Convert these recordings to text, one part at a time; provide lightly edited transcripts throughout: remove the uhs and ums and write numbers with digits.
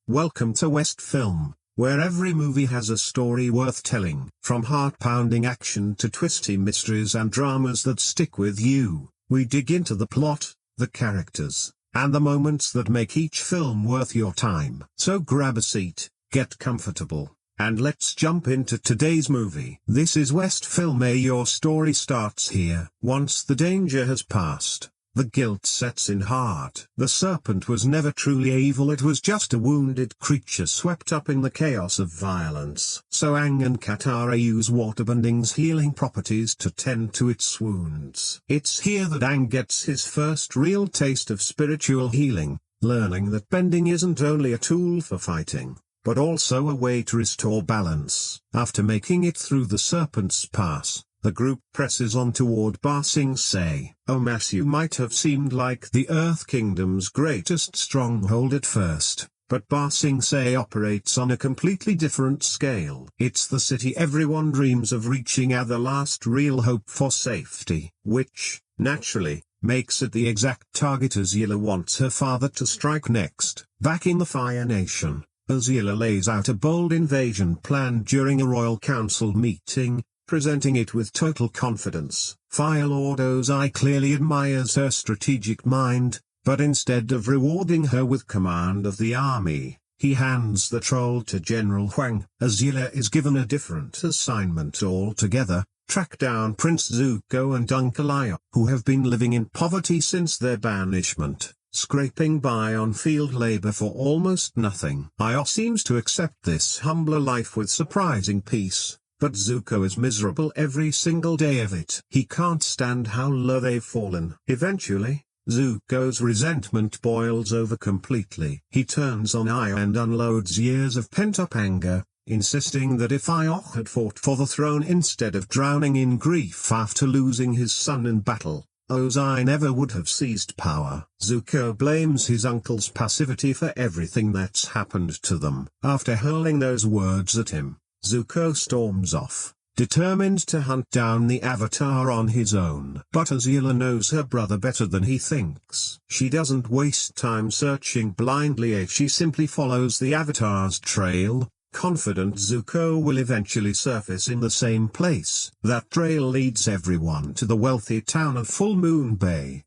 Welcome to West Film, where every movie has a story worth telling. From heart-pounding action to twisty mysteries and dramas that stick with you, we dig into the plot, the characters, and the moments that make each film worth your time. So grab a seat, get comfortable, and let's jump into today's movie. This is West Film. Your story starts here. Once the danger has passed, the guilt sets in hard. The serpent was never truly evil, it was just a wounded creature swept up in the chaos of violence. So Aang and Katara use waterbending's healing properties to tend to its wounds. It's here that Aang gets his first real taste of spiritual healing, learning that bending isn't only a tool for fighting, but also a way to restore balance. After making it through the Serpent's Pass, the group presses on toward Ba Sing Se. Omassu might have seemed like the Earth Kingdom's greatest stronghold at first, but Ba Sing Se operates on a completely different scale. It's the city everyone dreams of reaching as the last real hope for safety, which, naturally, makes it the exact target Azula wants her father to strike next. Back in the Fire Nation, Azula lays out a bold invasion plan during a Royal Council meeting, presenting it with total confidence. Fire Lord Ozai clearly admires her strategic mind, but instead of rewarding her with command of the army, he hands the troll to General Huang. Azula is given a different assignment altogether: track down Prince Zuko and Uncle Iroh, who have been living in poverty since their banishment, scraping by on field labor for almost nothing. Iroh seems to accept this humbler life with surprising peace, but Zuko is miserable every single day of it. He can't stand how low they've fallen. Eventually, Zuko's resentment boils over completely. He turns on Iroh and unloads years of pent-up anger, insisting that if Iroh had fought for the throne instead of drowning in grief after losing his son in battle, Ozai never would have seized power. Zuko blames his uncle's passivity for everything that's happened to them. After hurling those words at him, Zuko storms off, determined to hunt down the Avatar on his own. But Azula knows her brother better than he thinks. She doesn't waste time searching blindly. She simply follows the Avatar's trail, confident Zuko will eventually surface in the same place. That trail leads everyone to the wealthy town of Full Moon Bay.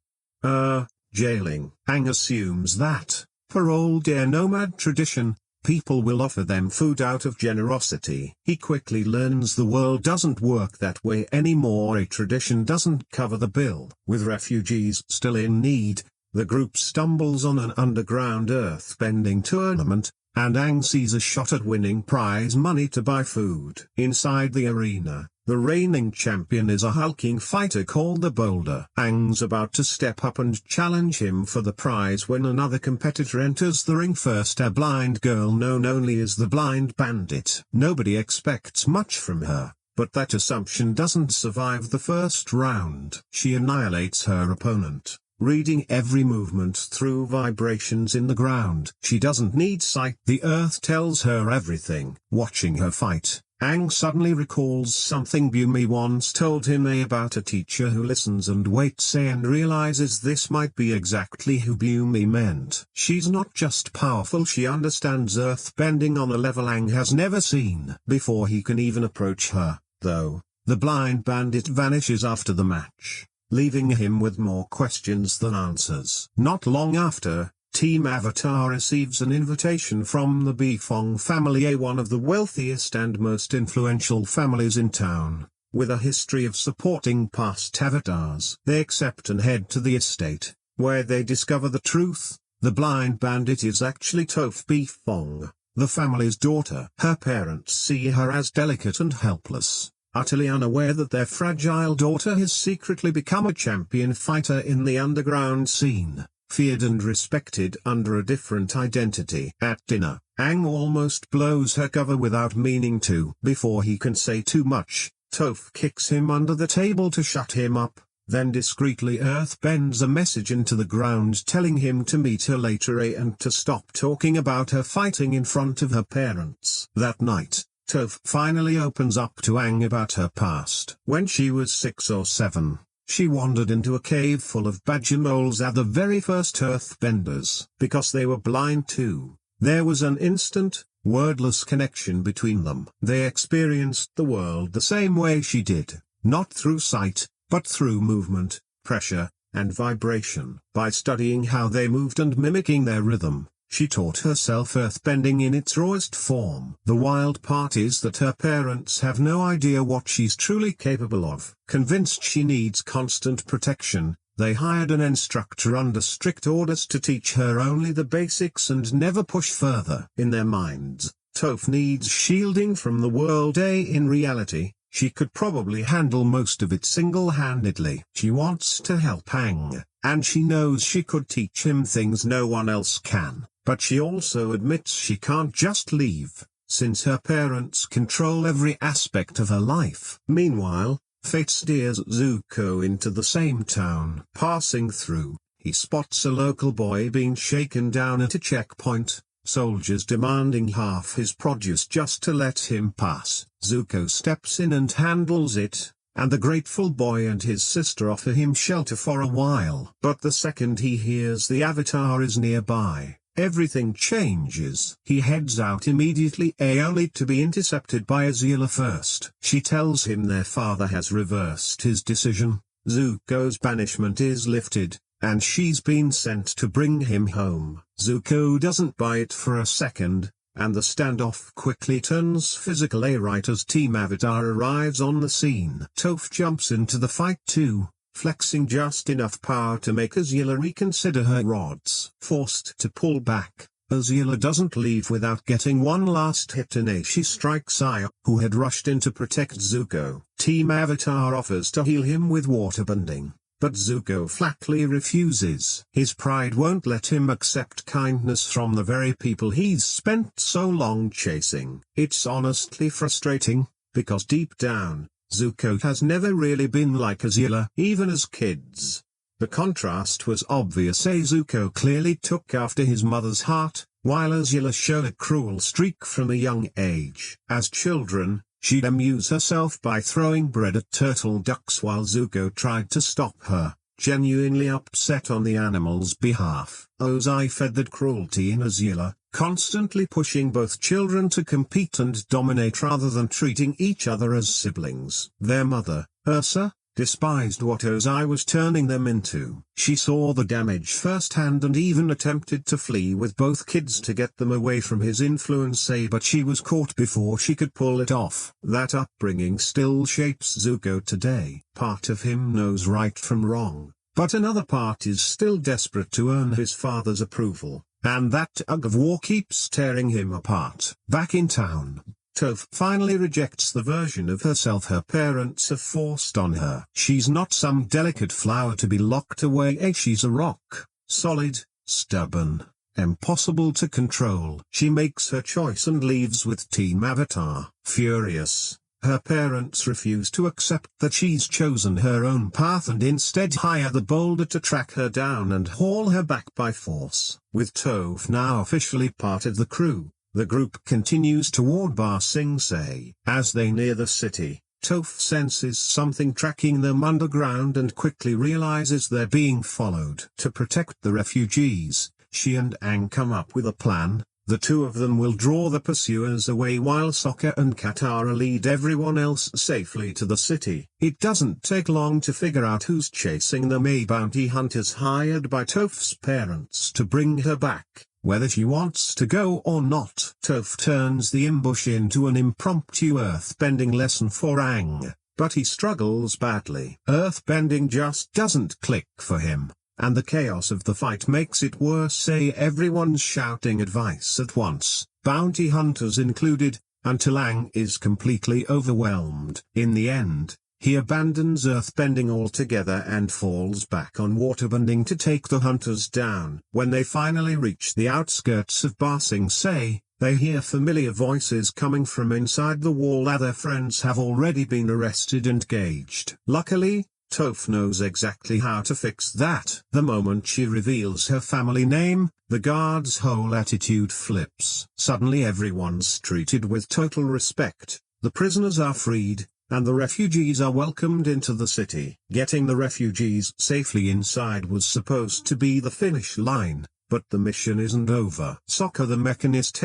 Jailing. Aang assumes that, per old air nomad tradition, people will offer them food out of generosity. He quickly learns the world doesn't work that way anymore. A tradition doesn't cover the bill. With refugees still in need, the group stumbles on an underground earthbending tournament, and Aang sees a shot at winning prize money to buy food. Inside the arena, the reigning champion is a hulking fighter called the Boulder. Aang's about to step up and challenge him for the prize when another competitor enters the ring. First, a blind girl known only as the Blind Bandit. Nobody expects much from her, but that assumption doesn't survive the first round. She annihilates her opponent, reading every movement through vibrations in the ground. She doesn't need sight. The earth tells her everything. Watching her fight, Aang suddenly recalls something Bumi once told him about a teacher who listens and waits, and realizes this might be exactly who Bumi meant. She's not just powerful, she understands earthbending on a level Aang has never seen. Before he can even approach her, though, the Blind Bandit vanishes after the match, leaving him with more questions than answers. Not long after, Team Avatar receives an invitation from the Bifong family, one of the wealthiest and most influential families in town, with a history of supporting past avatars. They accept and head to the estate, where they discover the truth: the Blind Bandit is actually Toph Bifong, the family's daughter. Her parents see her as delicate and helpless, utterly unaware that their fragile daughter has secretly become a champion fighter in the underground scene, feared and respected under a different identity. At dinner, Aang almost blows her cover without meaning to. Before he can say too much, Toph kicks him under the table to shut him up, then discreetly earthbends a message into the ground telling him to meet her later and to stop talking about her fighting in front of her parents. That night, Toph finally opens up to Aang about her past. When she was 6 or 7, she wandered into a cave full of badger moles at the very first earthbenders. Because they were blind too, There was an instant, wordless connection between them. They experienced the world the same way she did, not through sight, but through movement, pressure, and vibration. By studying how they moved and mimicking their rhythm, she taught herself earthbending in its rawest form. The wild part is that her parents have no idea what she's truly capable of. Convinced she needs constant protection, they hired an instructor under strict orders to teach her only the basics and never push further. In their minds, Toph needs shielding from the world. In reality, she could probably handle most of it single-handedly. She wants to help Aang, and she knows she could teach him things no one else can. But she also admits she can't just leave, since her parents control every aspect of her life. Meanwhile, fate steers Zuko into the same town. Passing through, he spots a local boy being shaken down at a checkpoint, soldiers demanding half his produce just to let him pass. Zuko steps in and handles it, and the grateful boy and his sister offer him shelter for a while. But the second he hears the Avatar is nearby, everything changes. He heads out immediately, only to be intercepted by ATLA first. She tells him their father has reversed his decision, Zuko's banishment is lifted, and she's been sent to bring him home. Zuko doesn't buy it for a second, and the standoff quickly turns physical. Right as Team Avatar arrives on the scene, Toph jumps into the fight too, flexing just enough power to make ATLA reconsider her rods. Forced to pull back, ATLA doesn't leave without getting one last hit in. She strikes Aya, who had rushed in to protect Zuko. Team Avatar offers to heal him with waterbending, but Zuko flatly refuses. His pride won't let him accept kindness from the very people he's spent so long chasing. It's honestly frustrating, because deep down, Zuko has never really been like ATLA. Even as kids, the contrast was obvious. Zuko clearly took after his mother's heart, while ATLA showed a cruel streak from a young age. As children, she'd amuse herself by throwing bread at turtle ducks while Zuko tried to stop her, genuinely upset on the animals' behalf. Ozai fed that cruelty in ATLA, constantly pushing both children to compete and dominate rather than treating each other as siblings. Their mother, Ursa, despised what Ozai was turning them into. She saw the damage firsthand and even attempted to flee with both kids to get them away from his influence, but she was caught before she could pull it off. That upbringing still shapes Zuko today. Part of him knows right from wrong, but another part is still desperate to earn his father's approval, and that tug of war keeps tearing him apart. Back in town, Toph finally rejects the version of herself her parents have forced on her. She's not some delicate flower to be locked away. She's a rock, solid, stubborn, impossible to control. She makes her choice and leaves with Team Avatar. Furious, her parents refuse to accept that she's chosen her own path and instead hire the boulder to track her down and haul her back by force. With Toph now officially part of the crew, the group continues toward Ba Sing Se. As they near the city, Toph senses something tracking them underground and quickly realizes they're being followed. To protect the refugees, she and Aang come up with a plan. The two of them will draw the pursuers away while Sokka and Katara lead everyone else safely to the city. It doesn't take long to figure out who's chasing them. Bounty hunters hired by Toph's parents to bring her back, whether she wants to go or not. Toph turns the ambush into an impromptu earthbending lesson for Aang, but he struggles badly. Earthbending just doesn't click for him, and the chaos of the fight makes it worse. Everyone's shouting advice at once, bounty hunters included, until Aang is completely overwhelmed. In the end, he abandons earthbending altogether and falls back on waterbending to take the hunters down. When they finally reach the outskirts of Ba Sing Se, they hear familiar voices coming from inside the wall. Their friends have already been arrested and gauged. Luckily, Toph knows exactly how to fix that. The moment she reveals her family name, the guards' whole attitude flips. Suddenly everyone's treated with total respect, the prisoners are freed, and the refugees are welcomed into the city. Getting the refugees safely inside was supposed to be the finish line, but the mission isn't over. Sokka the Mechanist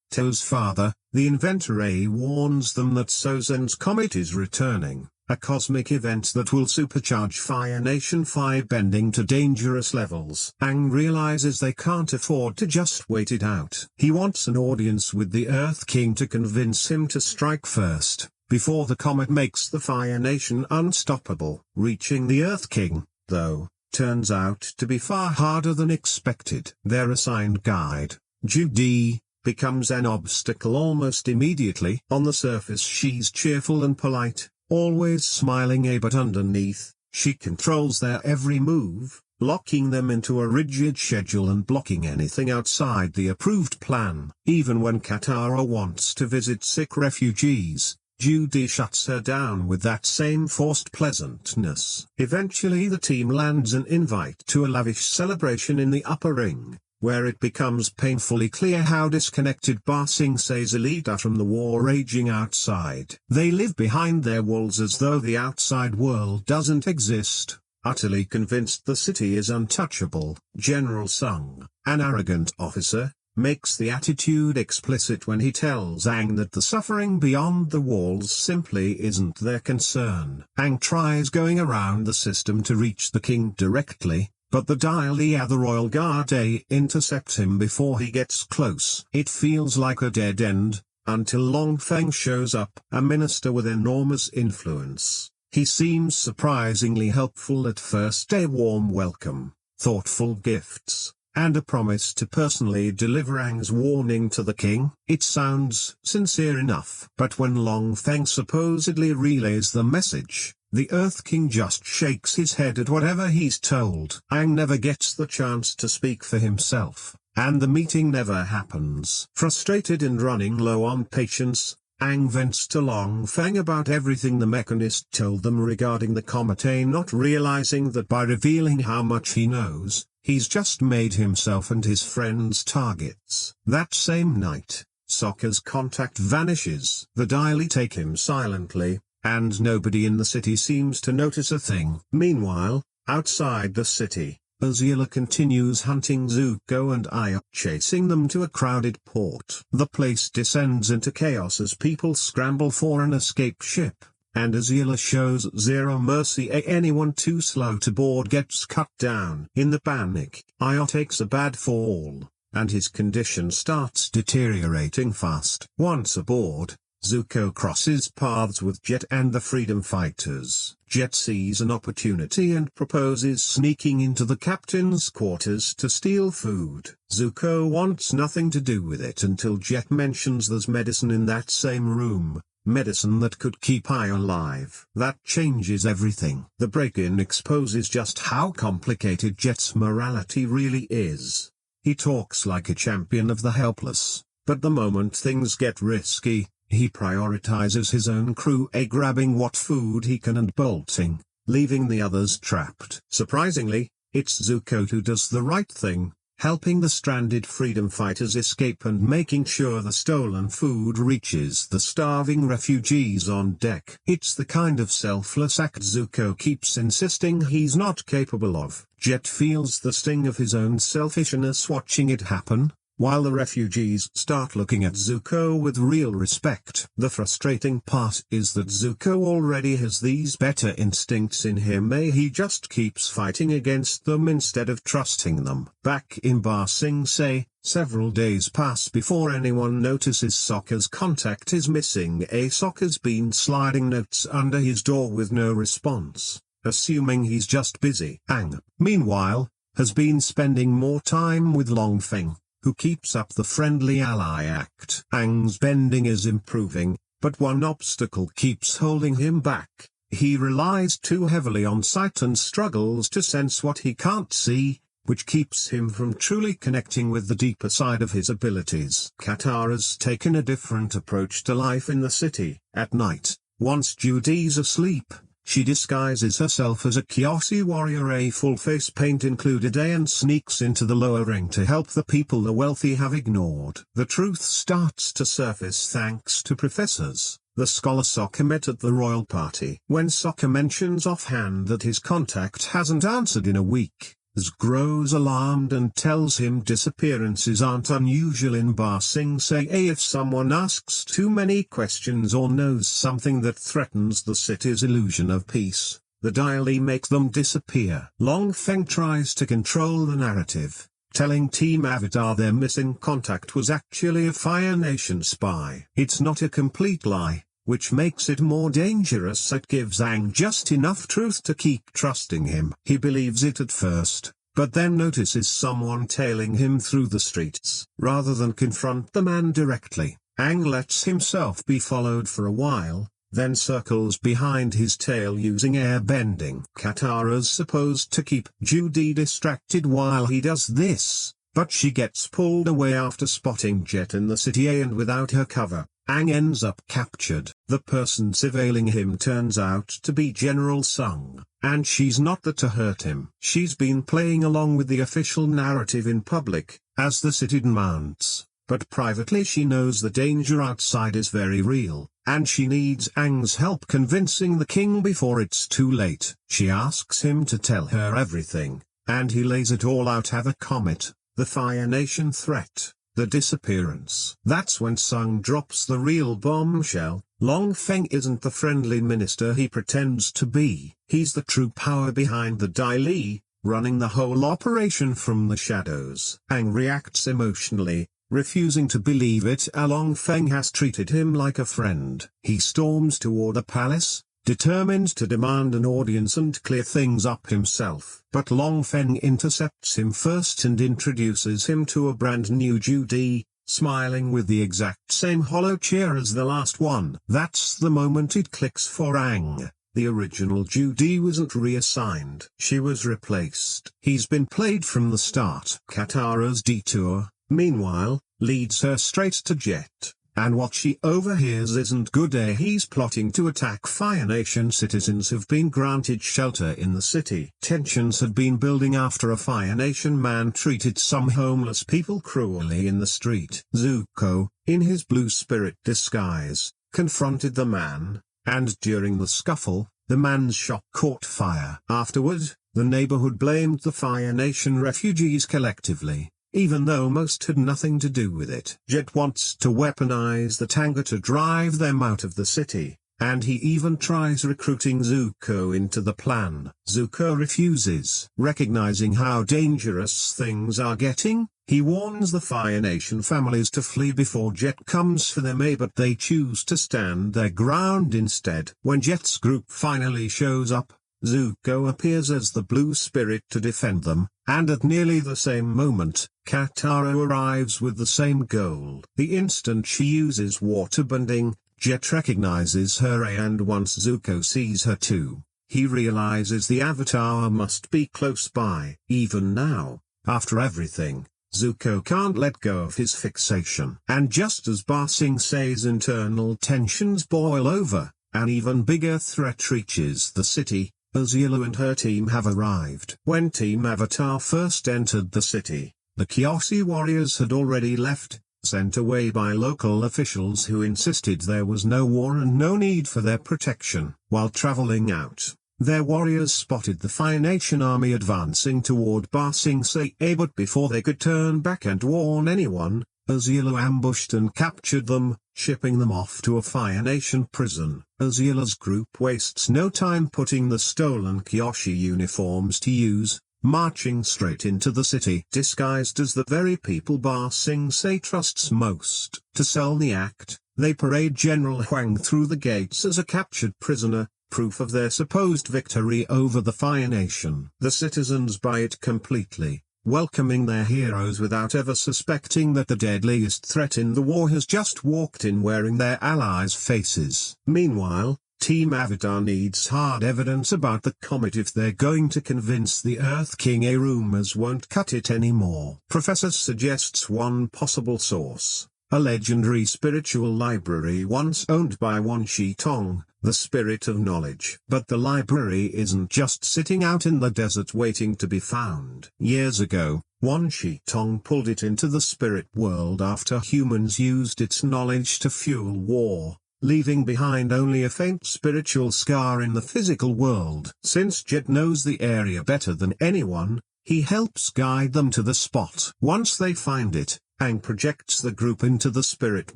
To's father, the inventor warns them that Sozen's comet is returning, a cosmic event that will supercharge Fire Nation firebending to dangerous levels. Aang realizes they can't afford to just wait it out. He wants an audience with the Earth King to convince him to strike first, before the comet makes the Fire Nation unstoppable. Reaching the Earth King, though, turns out to be far harder than expected. Their assigned guide, Judy, becomes an obstacle almost immediately. On the surface she's cheerful and polite, always smiling, but underneath, she controls their every move, locking them into a rigid schedule and blocking anything outside the approved plan. Even when Katara wants to visit sick refugees, Judy shuts her down with that same forced pleasantness. Eventually the team lands an invite to a lavish celebration in the upper ring, where it becomes painfully clear how disconnected Ba Sing Se's elite are from the war raging outside. They live behind their walls as though the outside world doesn't exist, utterly convinced the city is untouchable. General Sung, an arrogant officer, makes the attitude explicit when he tells Aang that the suffering beyond the walls simply isn't their concern. Aang tries going around the system to reach the king directly, but the ATLA, the Royal Guard, intercepts him before he gets close. It feels like a dead end, until Long Feng shows up, a minister with enormous influence. He seems surprisingly helpful at first, a warm welcome, thoughtful gifts, and a promise to personally deliver Aang's warning to the king. It sounds sincere enough. But when Long Feng supposedly relays the message, the Earth King just shakes his head at whatever he's told. Aang never gets the chance to speak for himself, and the meeting never happens. Frustrated and running low on patience, Aang vents to Long Feng about everything the Mechanist told them regarding the comet, not realizing that by revealing how much he knows, he's just made himself and his friends targets. That same night, Sokka's contact vanishes. The ATLA take him silently, and nobody in the city seems to notice a thing. Meanwhile, outside the city, ATLA continues hunting Zuko and Aya, chasing them to a crowded port. The place descends into chaos as people scramble for an escape ship, and ATLA shows zero mercy. Anyone too slow to board gets cut down. In the panic, Aya takes a bad fall, and his condition starts deteriorating fast. Once aboard, Zuko crosses paths with Jet and the freedom fighters. Jet sees an opportunity and proposes sneaking into the captain's quarters to steal food. Zuko wants nothing to do with it until Jet mentions there's medicine in that same room, medicine that could keep Aya alive. That changes everything. The break-in exposes just how complicated Jet's morality really is. He talks like a champion of the helpless, but the moment things get risky, he prioritizes his own crew, grabbing what food he can and bolting, leaving the others trapped. Surprisingly, it's Zuko who does the right thing, helping the stranded freedom fighters escape and making sure the stolen food reaches the starving refugees on deck. It's the kind of selfless act Zuko keeps insisting he's not capable of. Jet feels the sting of his own selfishness watching it happen, while the refugees start looking at Zuko with real respect. The frustrating part is that Zuko already has these better instincts in him. He just keeps fighting against them instead of trusting them. Back in Ba Sing Se, several days pass before anyone notices Sokka's contact is missing. Sokka's been sliding notes under his door with no response, assuming he's just busy. Aang, meanwhile, has been spending more time with Long Feng, who keeps up the friendly ally act. Aang's bending is improving, but one obstacle keeps holding him back. He relies too heavily on sight and struggles to sense what he can't see, which keeps him from truly connecting with the deeper side of his abilities. Katara's taken a different approach to life in the city. At night, once Judy's asleep, she disguises herself as a Kyoshi warrior, a full face paint included, and sneaks into the lower ring to help the people the wealthy have ignored. The truth starts to surface thanks to professors, the scholar Sokka met at the royal party. When Sokka mentions offhand that his contact hasn't answered in a week, Z grows alarmed and tells him disappearances aren't unusual in Ba Sing Se. If someone asks too many questions or knows something that threatens the city's illusion of peace, the ATLA make them disappear. Long Feng tries to control the narrative, telling Team Avatar their missing contact was actually a Fire Nation spy. It's not a complete lie, which makes it more dangerous. It gives Aang just enough truth to keep trusting him. He believes it at first, but then notices someone tailing him through the streets. Rather than confront the man directly, Aang lets himself be followed for a while, then circles behind his tail using airbending. Katara's supposed to keep Judy distracted while he does this, but she gets pulled away after spotting Jet in the city and without her cover, Aang ends up captured. The person surveilling him turns out to be General Sung, and she's not there to hurt him. She's been playing along with the official narrative in public, as the city demands, but privately she knows the danger outside is very real, and she needs Aang's help convincing the king before it's too late. She asks him to tell her everything, and he lays it all out. Have a comet, the Fire Nation threat, the disappearance. That's when Sung drops the real bombshell. Long Feng isn't the friendly minister he pretends to be. He's the true power behind the ATLA, running the whole operation from the shadows. Aang reacts emotionally, refusing to believe it. Long Feng has treated him like a friend. He storms toward the palace, determined to demand an audience and clear things up himself. But Long Feng intercepts him first and introduces him to a brand new Judy, smiling with the exact same hollow cheer as the last one. That's the moment it clicks for Aang. The original Judy wasn't reassigned. She was replaced. He's been played from the start. Katara's detour, meanwhile, leads her straight to Jet, and what she overhears isn't good. He's plotting to attack Fire Nation citizens who've been granted shelter in the city. Tensions had been building after a Fire Nation man treated some homeless people cruelly in the street. Zuko, in his blue spirit disguise, confronted the man, and during the scuffle, the man's shop caught fire. Afterward, the neighborhood blamed the Fire Nation refugees collectively, even though most had nothing to do with it. Jet wants to weaponize the Tanga to drive them out of the city, and he even tries recruiting Zuko into the plan. Zuko refuses. Recognizing how dangerous things are getting, he warns the Fire Nation families to flee before Jet comes for them, but they choose to stand their ground instead. When Jet's group finally shows up, Zuko appears as the blue spirit to defend them, and at nearly the same moment, Katara arrives with the same goal. The instant she uses waterbending, Jet recognizes her, and once Zuko sees her too, he realizes the Avatar must be close by. Even now, after everything, Zuko can't let go of his fixation. And just as Ba Sing Se's internal tensions boil over, an even bigger threat reaches the city. ATLA and her team have arrived. When Team Avatar first entered the city, the Kyoshi warriors had already left, sent away by local officials who insisted there was no war and no need for their protection. While traveling out, their warriors spotted the Fire Nation army advancing toward Ba Sing Se, but before they could turn back and warn anyone, ATLA ambushed and captured them, shipping them off to a Fire Nation prison. ATLA's group wastes no time putting the stolen Kyoshi uniforms to use, marching straight into the city disguised as the very people Ba Sing Se trusts most. To sell the act, they parade General Huang through the gates as a captured prisoner, proof of their supposed victory over the Fire Nation. The citizens buy it completely, welcoming their heroes without ever suspecting that the deadliest threat in the war has just walked in wearing their allies' faces. Meanwhile, Team Avatar needs hard evidence about the comet if they're going to convince the Earth King. Rumors won't cut it anymore. Professor suggests one possible source, a legendary spiritual library once owned by Wan Shi Tong, the spirit of knowledge. But the library isn't just sitting out in the desert waiting to be found. Years ago, Wan Shi Tong pulled it into the spirit world after humans used its knowledge to fuel war, leaving behind only a faint spiritual scar in the physical world. Since Jet knows the area better than anyone, He helps guide them to the spot. Once they find it, Aang projects the group into the spirit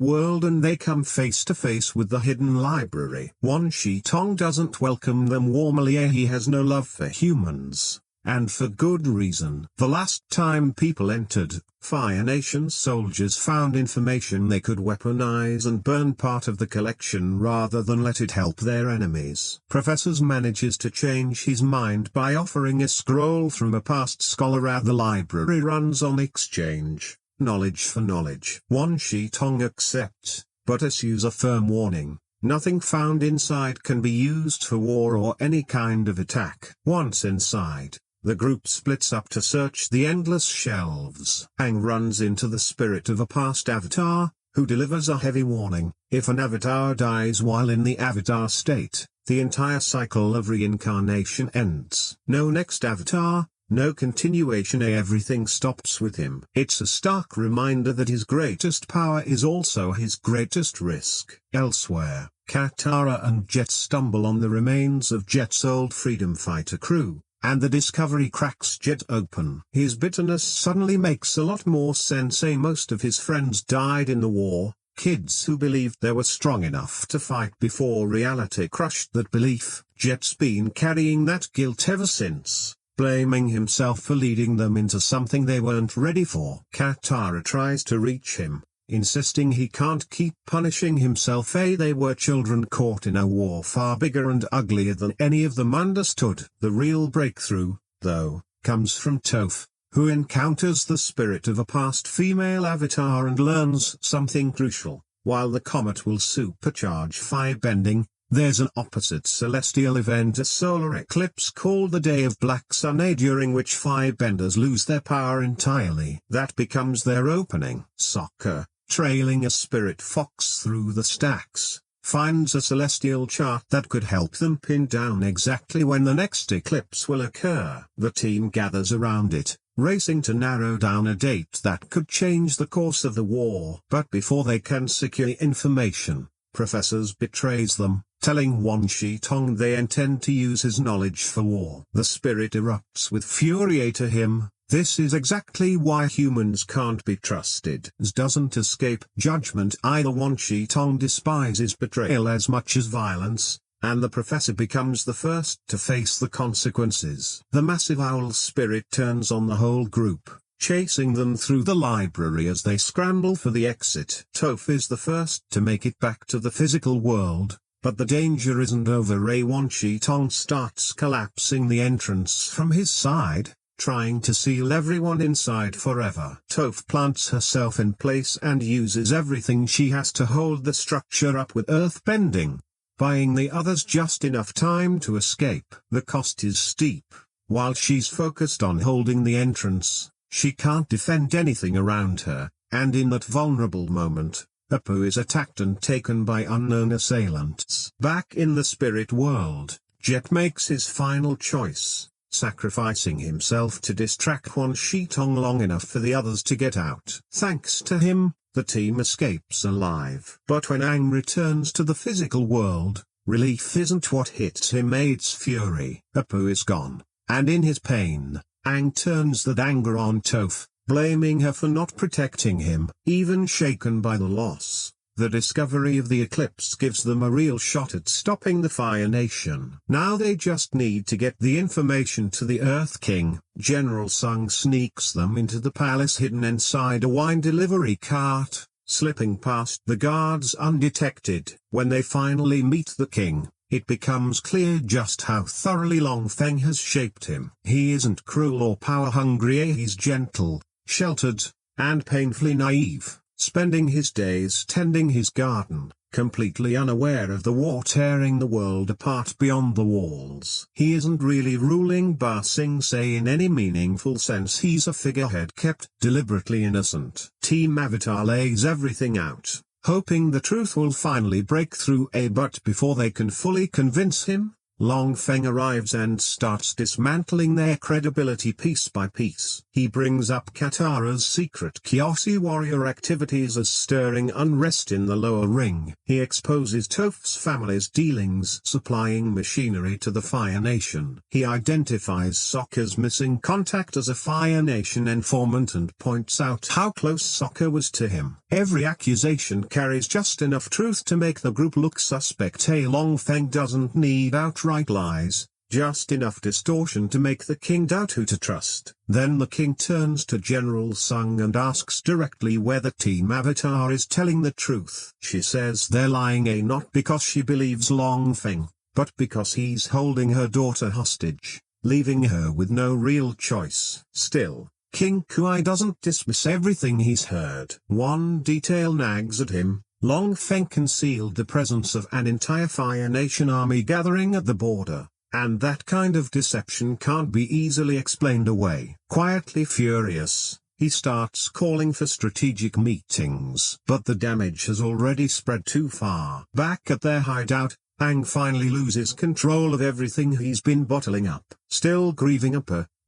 world and they come face to face with the hidden library. Wan Shi Tong doesn't welcome them warmly. He has no love for humans, and for good reason. The last time people entered, Fire Nation soldiers found information they could weaponize and burn part of the collection rather than let it help their enemies. Professor manages to change his mind by offering a scroll from a past scholar. The library runs on exchange. Knowledge for knowledge. Wan Shi Tong accepts, but issues a firm warning. Nothing found inside can be used for war or any kind of attack. Once inside, the group splits up to search the endless shelves. Aang runs into the spirit of a past avatar, who delivers a heavy warning. If an avatar dies while in the avatar state, the entire cycle of reincarnation ends. No next avatar, no continuation. Everything stops with him. It's a stark reminder that his greatest power is also his greatest risk. Elsewhere, Katara and Jet stumble on the remains of Jet's old freedom fighter crew, and the discovery cracks Jet open. His bitterness suddenly makes a lot more sense. Most of his friends died in the war, kids who believed they were strong enough to fight before reality crushed that belief. Jet's been carrying that guilt ever since, blaming himself for leading them into something they weren't ready for. Katara tries to reach him, insisting he can't keep punishing himself. They were children caught in a war far bigger and uglier than any of them understood. The real breakthrough, though, comes from Toph, who encounters the spirit of a past female avatar and learns something crucial. While the comet will supercharge firebending, there's an opposite celestial event, a solar eclipse called the Day of Black Sun, during which firebenders lose their power entirely. That becomes their opening. Sokka, trailing a spirit fox through the stacks, finds a celestial chart that could help them pin down exactly when the next eclipse will occur. The team gathers around it, racing to narrow down a date that could change the course of the war. But before they can secure information, Professors betrays them, telling Wan Shi Tong they intend to use his knowledge for war. The spirit erupts with fury to him. This is exactly why humans can't be trusted. Doesn't escape judgment either. Wan Shi Tong despises betrayal as much as violence, and the professor becomes the first to face the consequences. The massive owl spirit turns on the whole group, chasing them through the library as they scramble for the exit. Toph is the first to make it back to the physical world, but the danger isn't over. Wan Shi Tong starts collapsing the entrance from his side, trying to seal everyone inside forever. Toph plants herself in place and uses everything she has to hold the structure up with earthbending, buying the others just enough time to escape. The cost is steep. While she's focused on holding the entrance, she can't defend anything around her, and in that vulnerable moment, Apu is attacked and taken by unknown assailants. Back in the spirit world, Jet makes his final choice, sacrificing himself to distract Wan Shi Tong long enough for the others to get out. Thanks to him, the team escapes alive. But when Aang returns to the physical world, relief isn't what hits him, it's fury. Apu is gone, and in his pain, Aang turns that anger on Toph, blaming her for not protecting him. Even shaken by the loss, the discovery of the eclipse gives them a real shot at stopping the Fire Nation. Now they just need to get the information to the Earth King. General Sung sneaks them into the palace hidden inside a wine delivery cart, slipping past the guards undetected. When they finally meet the king, it becomes clear just how thoroughly Long Feng has shaped him. He isn't cruel or power-hungry, he's gentle, sheltered, and painfully naive, spending his days tending his garden, completely unaware of the war tearing the world apart beyond the walls. He isn't really ruling Ba Sing Se in any meaningful sense. He's a figurehead kept deliberately innocent. Team Avatar lays everything out, hoping the truth will finally break through. But before they can fully convince him, Long Feng arrives and starts dismantling their credibility piece by piece. He brings up Katara's secret Kyoshi warrior activities as stirring unrest in the lower ring. He exposes Toph's family's dealings supplying machinery to the Fire Nation. He identifies Sokka's missing contact as a Fire Nation informant and points out how close Sokka was to him. Every accusation carries just enough truth to make the group look suspect. Long Feng doesn't need outright lies, just enough distortion to make the king doubt who to trust. Then the king turns to General Sung and asks directly whether Team Avatar is telling the truth. She says they're lying, not because she believes Long Feng, but because he's holding her daughter hostage, leaving her with no real choice. Still, King Kuai doesn't dismiss everything he's heard. One detail nags at him. Long Feng concealed the presence of an entire Fire Nation army gathering at the border, and that kind of deception can't be easily explained away. Quietly furious, he starts calling for strategic meetings. But the damage has already spread too far. Back at their hideout, Aang finally loses control of everything he's been bottling up. Still grieving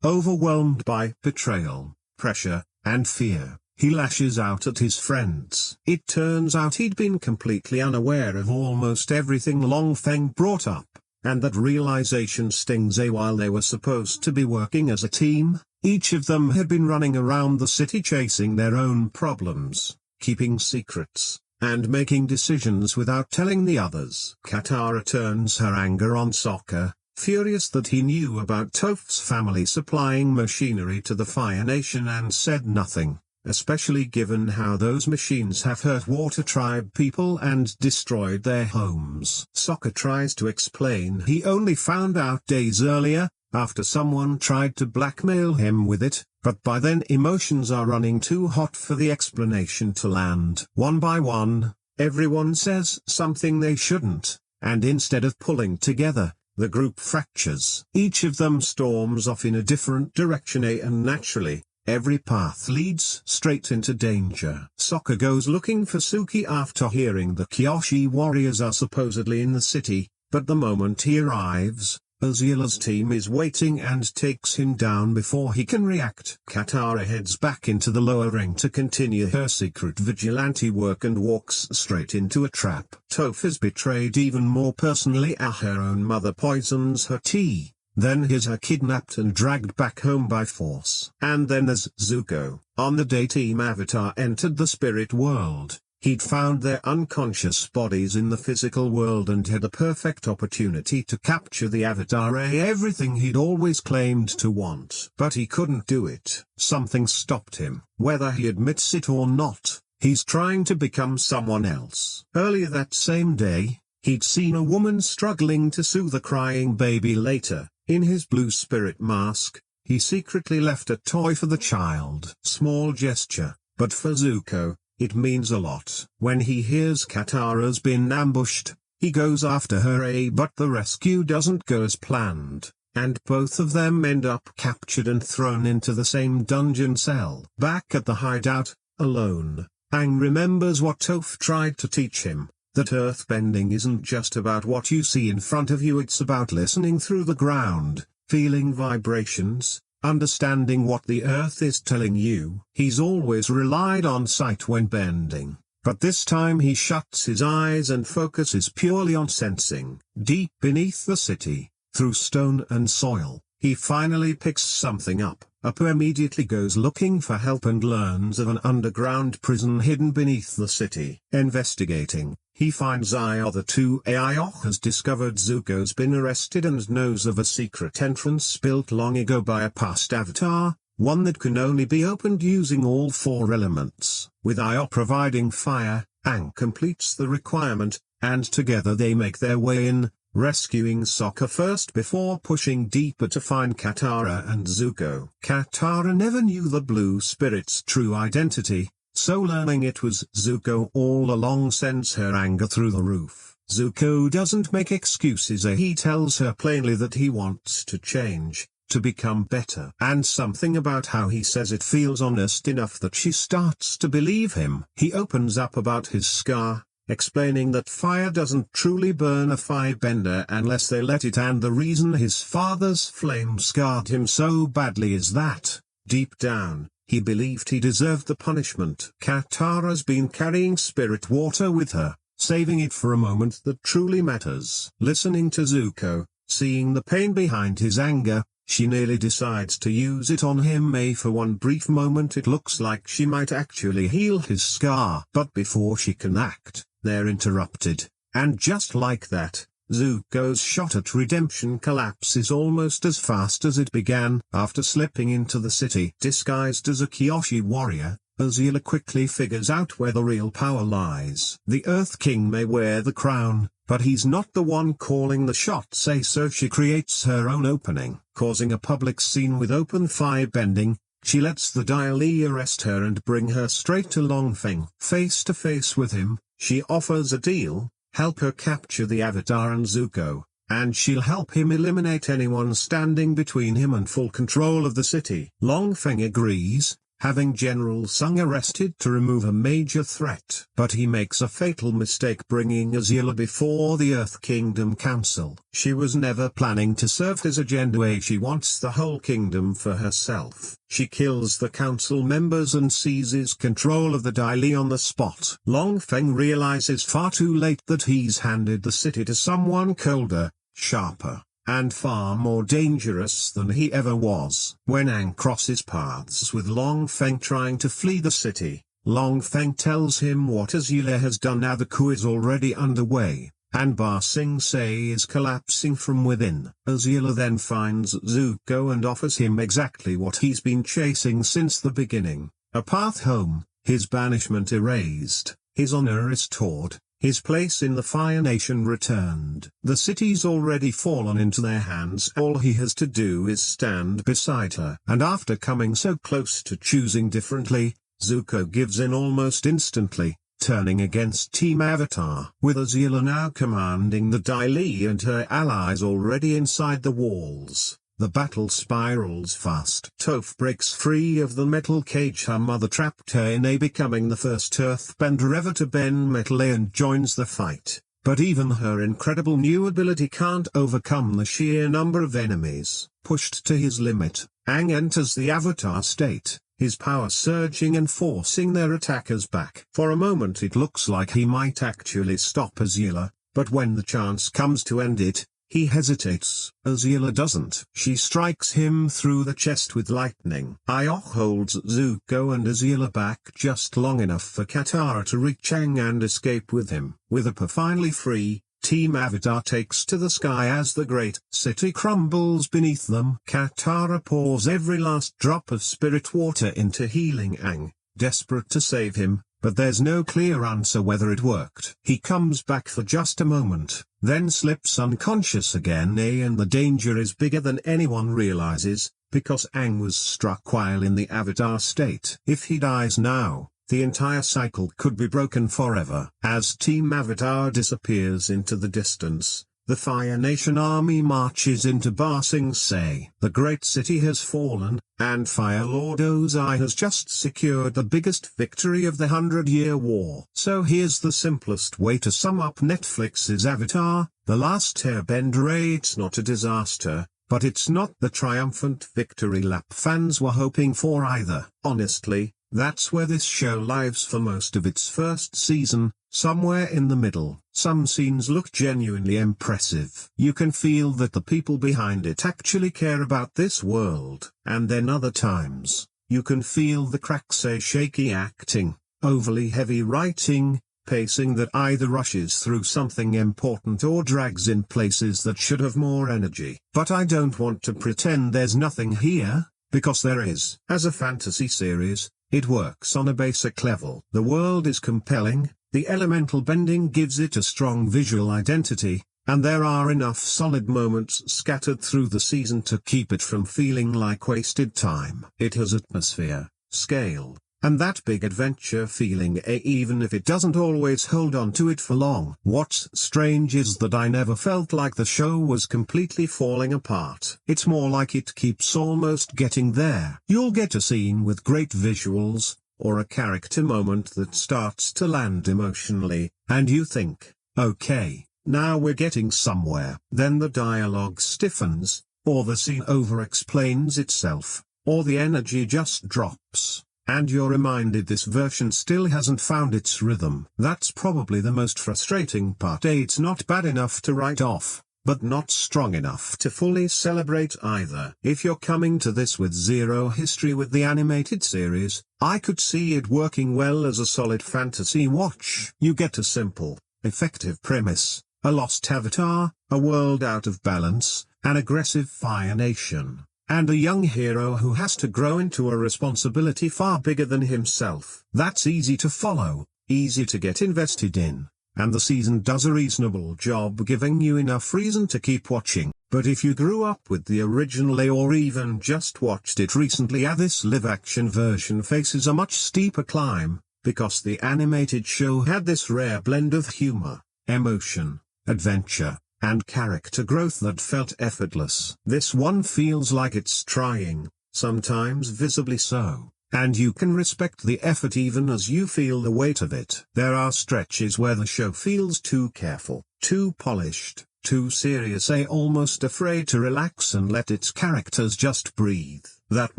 overwhelmed by betrayal, pressure, and fear, he lashes out at his friends. It turns out he'd been completely unaware of almost everything Long Feng brought up, and that realization stings while they were supposed to be working as a team. Each of them had been running around the city chasing their own problems, keeping secrets, and making decisions without telling the others. Katara turns her anger on Sokka, furious that he knew about Toph's family supplying machinery to the Fire Nation and said nothing, especially given how those machines have hurt Water Tribe people and destroyed their homes. Sokka tries to explain he only found out days earlier, after someone tried to blackmail him with it, but by then emotions are running too hot for the explanation to land. One by one, everyone says something they shouldn't, and instead of pulling together, the group fractures. Each of them storms off in a different direction and naturally, every path leads straight into danger. Sokka goes looking for Suki after hearing the Kyoshi warriors are supposedly in the city, but the moment he arrives, Azula's team is waiting and takes him down before he can react. Katara heads back into the lower ring to continue her secret vigilante work and walks straight into a trap. Toph is betrayed even more personally as her own mother poisons her tea. Then he's her kidnapped and dragged back home by force. And then there's Zuko. On the day Team Avatar entered the spirit world, he'd found their unconscious bodies in the physical world and had a perfect opportunity to capture the Avatar, everything he'd always claimed to want. But he couldn't do it. Something stopped him. Whether he admits it or not, he's trying to become someone else. Earlier that same day, he'd seen a woman struggling to soothe a crying baby. Later, in his blue spirit mask, he secretly left a toy for the child. Small gesture, but for Zuko, it means a lot. When he hears Katara's been ambushed, he goes after her, but the rescue doesn't go as planned, and both of them end up captured and thrown into the same dungeon cell. Back at the hideout, alone, Aang remembers what Toph tried to teach him. That earthbending isn't just about what you see in front of you, it's about listening through the ground, feeling vibrations, understanding what the earth is telling you. He's always relied on sight when bending, but this time he shuts his eyes and focuses purely on sensing. Deep beneath the city, through stone and soil, he finally picks something up. Appa immediately goes looking for help and learns of an underground prison hidden beneath the city. Investigating, he finds the two Aoh has discovered Zuko's been arrested and knows of a secret entrance built long ago by a past avatar, one that can only be opened using all four elements. With Aoh providing fire, Aang completes the requirement, and together they make their way in, rescuing Sokka first before pushing deeper to find Katara and Zuko. Katara never knew the blue spirit's true identity, so learning it was Zuko all along sends her anger through the roof. Zuko doesn't make excuses, he tells her plainly that he wants to change, to become better. And something about how he says it feels honest enough that she starts to believe him. He opens up about his scar, explaining that fire doesn't truly burn a firebender unless they let it, and the reason his father's flame scarred him so badly is that, deep down, he believed he deserved the punishment. Katara's been carrying spirit water with her, saving it for a moment that truly matters. Listening to Zuko, seeing the pain behind his anger, she nearly decides to use it on him. For one brief moment it looks like she might actually heal his scar. But before she can act, they're interrupted, and just like that, Zuko's shot at redemption collapses almost as fast as it began. After slipping into the city disguised as a Kyoshi warrior, Azula quickly figures out where the real power lies. The Earth King may wear the crown, but he's not the one calling the shots. So she creates her own opening, causing a public scene with open firebending. She lets the Dai arrest her and bring her straight to Longfeng. Face to face with him, she offers a deal: help her capture the Avatar and Zuko, and she'll help him eliminate anyone standing between him and full control of the city. Longfeng agrees, having General Sung arrested to remove a major threat. But he makes a fatal mistake bringing Azula before the Earth Kingdom Council. She was never planning to serve his agenda. She wants the whole kingdom for herself. She kills the council members and seizes control of the Dai on the spot. Longfeng realizes far too late that he's handed the city to someone colder, sharper, and far more dangerous than he ever was. When Aang crosses paths with Longfeng trying to flee the city, Longfeng tells him what Azula has done. Now the coup is already underway, and Ba Sing Se is collapsing from within. Azula then finds Zuko and offers him exactly what he's been chasing since the beginning: a path home, his banishment erased, his honor restored, his place in the Fire Nation returned. The city's already fallen into their hands. All he has to do is stand beside her. And after coming so close to choosing differently, Zuko gives in almost instantly, turning against Team Avatar. With Azula now commanding the Dai and her allies already inside the walls, the battle spirals fast. Toph breaks free of the metal cage her mother trapped her in, becoming the first earthbender ever to bend metal, and joins the fight. But even her incredible new ability can't overcome the sheer number of enemies. Pushed to his limit, Aang enters the Avatar state, his power surging and forcing their attackers back. For a moment it looks like he might actually stop Azula, but when the chance comes to end it, he hesitates. Azula doesn't. She strikes him through the chest with lightning. Aang holds Zuko and Azula back just long enough for Katara to reach Aang and escape with him. With Appa finally free, Team Avatar takes to the sky as the great city crumbles beneath them. Katara pours every last drop of spirit water into healing Aang, desperate to save him, but there's no clear answer whether it worked. He comes back for just a moment, then slips unconscious again, and the danger is bigger than anyone realizes, because Aang was struck while in the Avatar state. If he dies now, the entire cycle could be broken forever. As Team Avatar disappears into the distance, the Fire Nation army marches into Ba Sing Se. The great city has fallen, and Fire Lord Ozai has just secured the biggest victory of the 100-Year War. So here's the simplest way to sum up Netflix's Avatar: The Last Airbender. It's not a disaster, but it's not the triumphant victory lap fans were hoping for either. Honestly, that's where this show lives for most of its first season, somewhere in the middle. Some scenes look genuinely impressive. You can feel that the people behind it actually care about this world. And then other times, you can feel the cracks: shaky acting, overly heavy writing, pacing that either rushes through something important or drags in places that should have more energy. But I don't want to pretend there's nothing here, because there is. As a fantasy series, it works on a basic level. The world is compelling, the elemental bending gives it a strong visual identity, and there are enough solid moments scattered through the season to keep it from feeling like wasted time. It has atmosphere, scale, and that big adventure feeling, even if it doesn't always hold on to it for long. What's strange is that I never felt like the show was completely falling apart. It's more like it keeps almost getting there. You'll get a scene with great visuals, or a character moment that starts to land emotionally, and you think, okay, now we're getting somewhere. Then the dialogue stiffens, or the scene over-explains itself, or the energy just drops, and you're reminded this version still hasn't found its rhythm. That's probably the most frustrating part. It's not bad enough to write off, but not strong enough to fully celebrate either. If you're coming to this with zero history with the animated series, I could see it working well as a solid fantasy watch. You get a simple, effective premise, a lost avatar, a world out of balance, an aggressive fire nation, and a young hero who has to grow into a responsibility far bigger than himself. That's easy to follow, easy to get invested in, and the season does a reasonable job giving you enough reason to keep watching. But if you grew up with the original or even just watched it recently, this live-action version faces a much steeper climb, because the animated show had this rare blend of humor, emotion, adventure, and character growth that felt effortless. This one feels like it's trying, sometimes visibly so, and you can respect the effort even as you feel the weight of it. There are stretches where the show feels too careful, too polished, too serious, almost afraid to relax and let its characters just breathe. That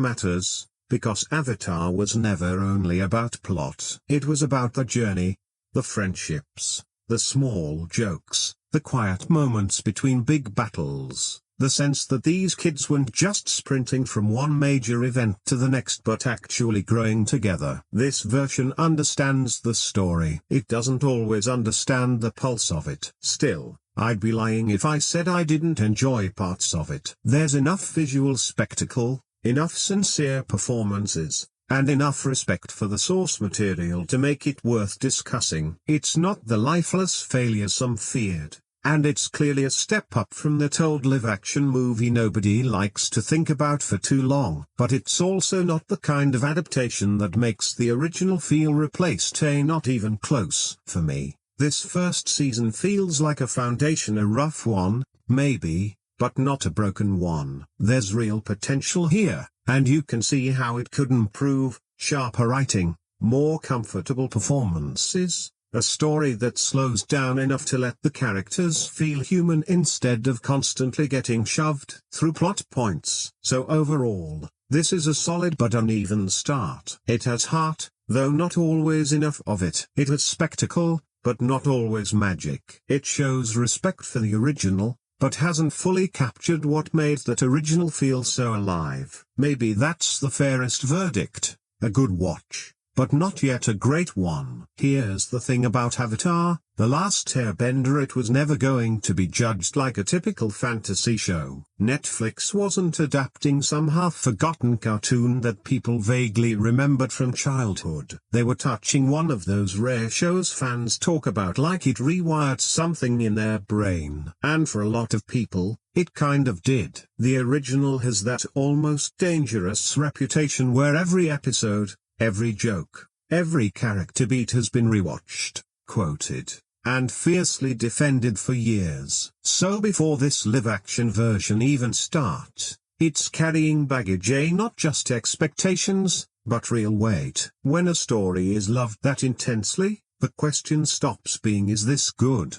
matters, because Avatar was never only about plot. It was about the journey, the friendships, the small jokes, the quiet moments between big battles, the sense that these kids weren't just sprinting from one major event to the next but actually growing together. This version understands the story. It doesn't always understand the pulse of it. Still, I'd be lying if I said I didn't enjoy parts of it. There's enough visual spectacle, enough sincere performances, and enough respect for the source material to make it worth discussing. It's not the lifeless failure some feared, and it's clearly a step up from that old live-action movie nobody likes to think about for too long. But it's also not the kind of adaptation that makes the original feel replaced, not even close. For me, this first season feels like a foundation, a rough one, maybe, but not a broken one. There's real potential here, and you can see how it could improve: sharper writing, more comfortable performances, a story that slows down enough to let the characters feel human instead of constantly getting shoved through plot points. So overall, this is a solid but uneven start. It has heart, though not always enough of it. It has spectacle, but not always magic. It shows respect for the original, but hasn't fully captured what made that original feel so alive. Maybe that's the fairest verdict: a good watch, but not yet a great one. Here's the thing about Avatar: The Last Airbender, it was never going to be judged like a typical fantasy show. Netflix wasn't adapting some half-forgotten cartoon that people vaguely remembered from childhood. They were touching one of those rare shows fans talk about like it rewired something in their brain. And for a lot of people, it kind of did. The original has that almost dangerous reputation where every episode, every joke, every character beat has been rewatched, quoted, and fiercely defended for years. So before this live-action version even starts, it's carrying baggage, not just expectations, but real weight. When a story is loved that intensely, the question stops being "is this good?"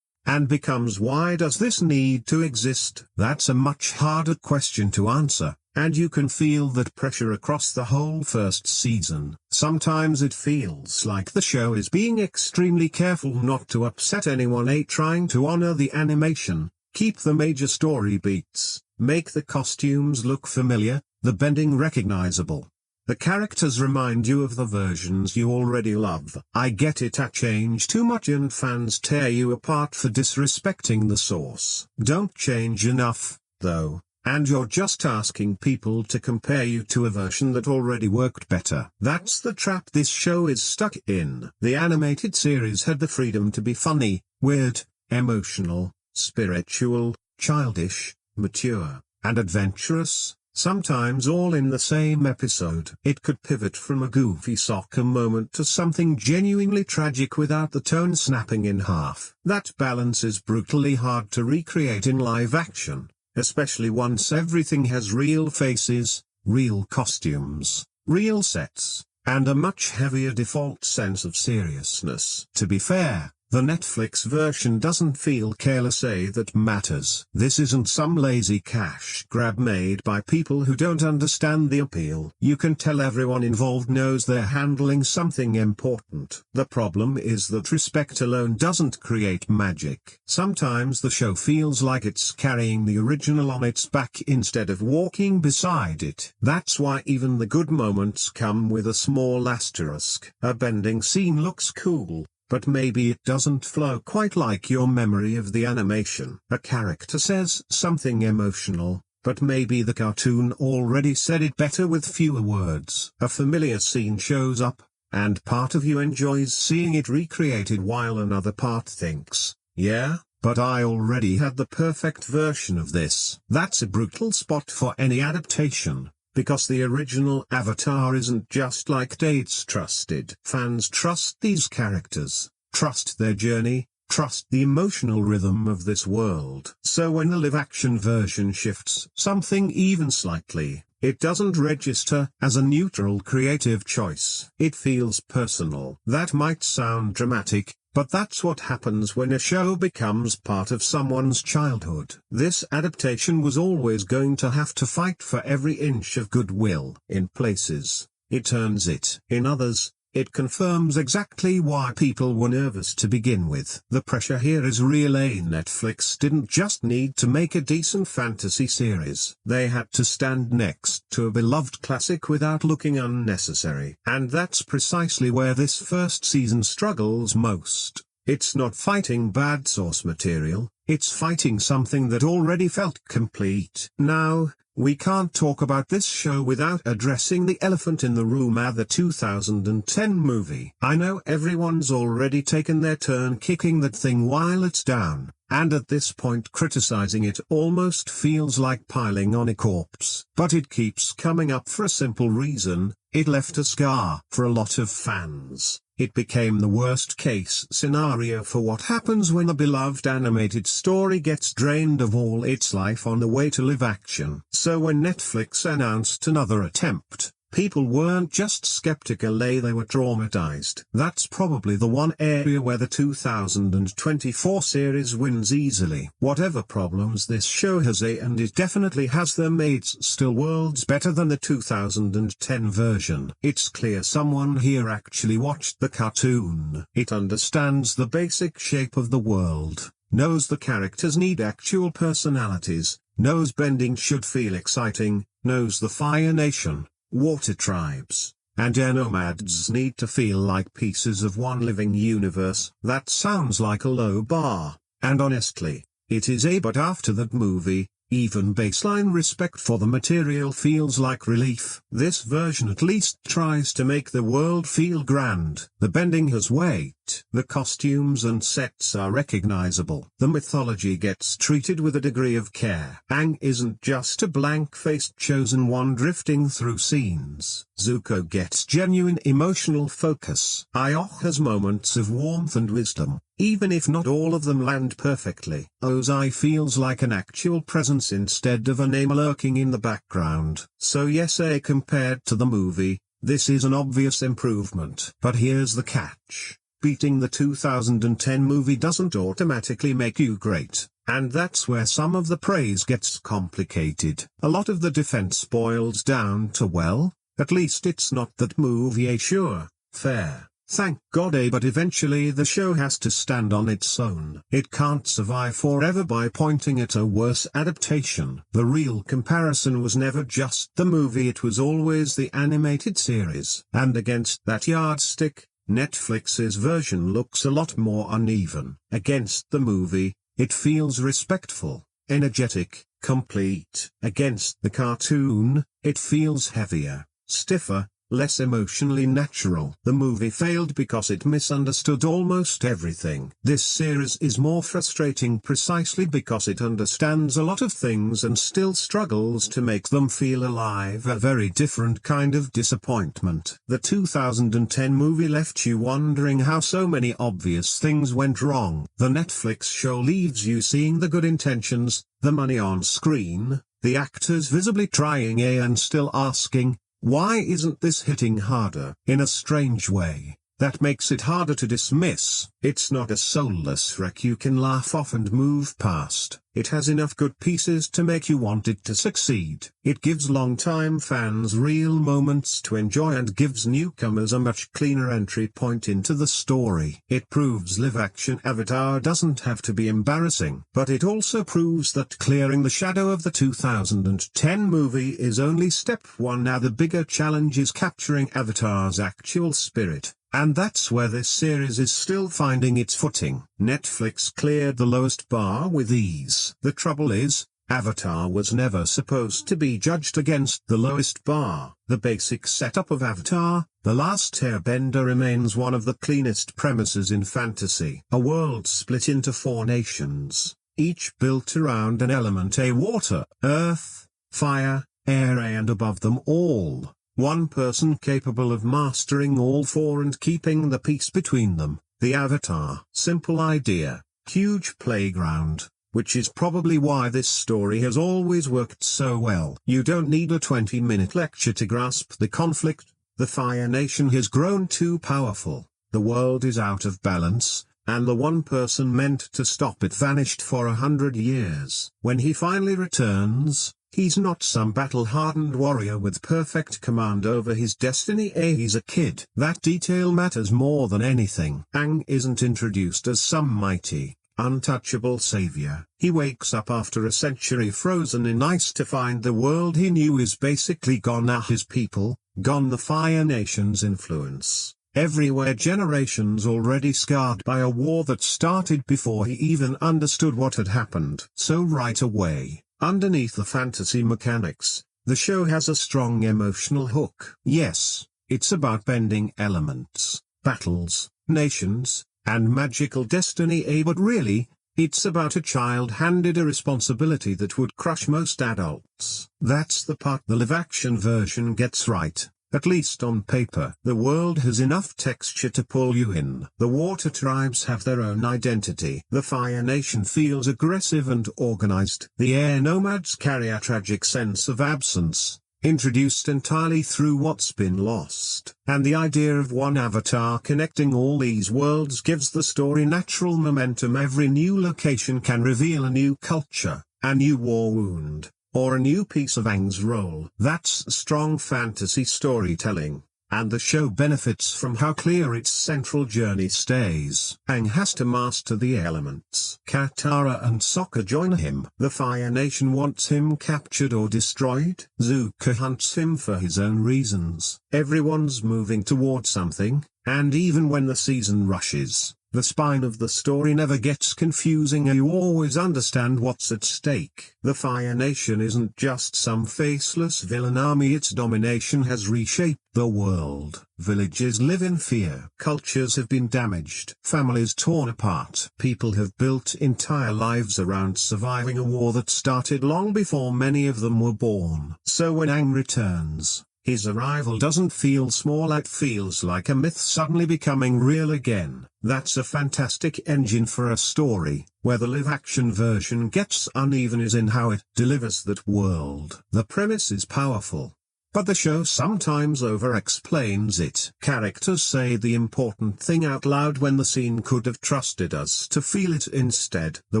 and becomes "why does this need to exist?" That's a much harder question to answer, and you can feel that pressure across the whole first season. Sometimes it feels like the show is being extremely careful not to upset anyone, trying to honor the animation, keep the major story beats, make the costumes look familiar, the bending recognizable. The characters remind you of the versions you already love. I get it, change too much and fans tear you apart for disrespecting the source. Don't change enough, though, and you're just asking people to compare you to a version that already worked better. That's the trap this show is stuck in. The animated series had the freedom to be funny, weird, emotional, spiritual, childish, mature, and adventurous, sometimes all in the same episode. It could pivot from a goofy soccer moment to something genuinely tragic without the tone snapping in half. That balance is brutally hard to recreate in live action, especially once everything has real faces, real costumes, real sets, and a much heavier default sense of seriousness. To be fair, the Netflix version doesn't feel careless, that matters. This isn't some lazy cash grab made by people who don't understand the appeal. You can tell everyone involved knows they're handling something important. The problem is that respect alone doesn't create magic. Sometimes the show feels like it's carrying the original on its back instead of walking beside it. That's why even the good moments come with a small asterisk. A bending scene looks cool, but maybe it doesn't flow quite like your memory of the animation. A character says something emotional, but maybe the cartoon already said it better with fewer words. A familiar scene shows up, and part of you enjoys seeing it recreated while another part thinks, yeah, but I already had the perfect version of this. That's a brutal spot for any adaptation, because the original Avatar isn't just like dates trusted. Fans trust these characters, trust their journey, trust the emotional rhythm of this world. So when the live-action version shifts something even slightly, it doesn't register as a neutral creative choice. It feels personal. That might sound dramatic, but that's what happens when a show becomes part of someone's childhood. This adaptation was always going to have to fight for every inch of goodwill. In places, it earns it. In others, it confirms exactly why people were nervous to begin with. The pressure here is real. Netflix didn't just need to make a decent fantasy series. They had to stand next to a beloved classic without looking unnecessary. And that's precisely where this first season struggles most. It's not fighting bad source material, it's fighting something that already felt complete. Now, we can't talk about this show without addressing the elephant in the room, the 2010 movie. I know everyone's already taken their turn kicking that thing while it's down, and at this point criticizing it almost feels like piling on a corpse. But it keeps coming up for a simple reason: it left a scar. For a lot of fans, it became the worst-case scenario for what happens when a beloved animated story gets drained of all its life on the way to live action. So when Netflix announced another attempt, people weren't just skeptical, they were traumatized. That's probably the one area where the 2024 series wins easily. Whatever problems this show has, and it definitely has them, it's still worlds better than the 2010 version. It's clear someone here actually watched the cartoon. It understands the basic shape of the world, knows the characters need actual personalities, knows bending should feel exciting, knows the Fire Nation, Water Tribes, and air nomads need to feel like pieces of one living universe. That sounds like a low bar, and honestly, it is. But after that movie, even baseline respect for the material feels like relief. This version at least tries to make the world feel grand. The bending has weight. The costumes and sets are recognizable. The mythology gets treated with a degree of care. Aang isn't just a blank-faced chosen one drifting through scenes. Zuko gets genuine emotional focus. Aok has moments of warmth and wisdom, even if not all of them land perfectly. Ozai feels like an actual presence instead of a name lurking in the background. So yes, compared to the movie, this is an obvious improvement. But here's the catch: beating the 2010 movie doesn't automatically make you great, and that's where some of the praise gets complicated. A lot of the defense boils down to, well, at least it's not that movie. Sure, fair, thank God, but eventually the show has to stand on its own. It can't survive forever by pointing at a worse adaptation. The real comparison was never just the movie, it was always the animated series. And against that yardstick, Netflix's version looks a lot more uneven. Against the movie, it feels respectful, energetic, complete. Against the cartoon, it feels heavier, stiffer, less emotionally natural. The movie failed because it misunderstood almost everything. This series is more frustrating precisely because it understands a lot of things and still struggles to make them feel alive. A very different kind of disappointment. The 2010 movie left you wondering how so many obvious things went wrong. The Netflix show leaves you seeing the good intentions, the money on screen, the actors visibly trying and still asking, Why isn't this hitting harder? In a strange way, that makes it harder to dismiss. It's not a soulless wreck you can laugh off and move past. It has enough good pieces to make you want it to succeed. It gives long-time fans real moments to enjoy and gives newcomers a much cleaner entry point into the story. It proves live-action Avatar doesn't have to be embarrassing. But it also proves that clearing the shadow of the 2010 movie is only step one. Now the bigger challenge is capturing Avatar's actual spirit. And that's where this series is still finding its footing. Netflix cleared the lowest bar with ease. The trouble is, Avatar was never supposed to be judged against the lowest bar. The basic setup of Avatar, The Last Airbender, remains one of the cleanest premises in fantasy. A world split into 4 nations, each built around an element: water, earth, fire, air, and above them all, one person capable of mastering all 4 and keeping the peace between them, the Avatar. Simple idea, huge playground, which is probably why this story has always worked so well. You don't need a 20-minute lecture to grasp the conflict. The Fire Nation has grown too powerful, the world is out of balance, and the one person meant to stop it vanished for 100 years. When he finally returns, he's not some battle-hardened warrior with perfect command over his destiny. He's a kid. That detail matters more than anything. Aang isn't introduced as some mighty, untouchable savior. He wakes up after a century frozen in ice to find the world he knew is basically gone. His people, gone. The Fire Nation's influence everywhere. Generations already scarred by a war that started before he even understood what had happened. So right away, underneath the fantasy mechanics, the show has a strong emotional hook. Yes, it's about bending elements, battles, nations, and magical destiny. But really, it's about a child handed a responsibility that would crush most adults. That's the part the live-action version gets right. At least on paper. The world has enough texture to pull you in. The water tribes have their own identity. The Fire Nation feels aggressive and organized. The air nomads carry a tragic sense of absence, introduced entirely through what's been lost. And the idea of one avatar connecting all these worlds gives the story natural momentum. Every new location can reveal a new culture, a new war wound, or a new piece of Aang's role. That's strong fantasy storytelling, and the show benefits from how clear its central journey stays. Aang has to master the elements. Katara and Sokka join him. The Fire Nation wants him captured or destroyed. Zuko hunts him for his own reasons. Everyone's moving toward something, and even when the season rushes, the spine of the story never gets confusing. You always understand what's at stake. The Fire Nation isn't just some faceless villain army. Its domination has reshaped the world. Villages live in fear. Cultures have been damaged. Families torn apart. People have built entire lives around surviving a war that started long before many of them were born. So when Aang returns, his arrival doesn't feel small. It feels like a myth suddenly becoming real again. That's a fantastic engine for a story. Where the live-action version gets uneven is in how it delivers that world. The premise is powerful, but the show sometimes over-explains it. Characters say the important thing out loud when the scene could have trusted us to feel it instead. The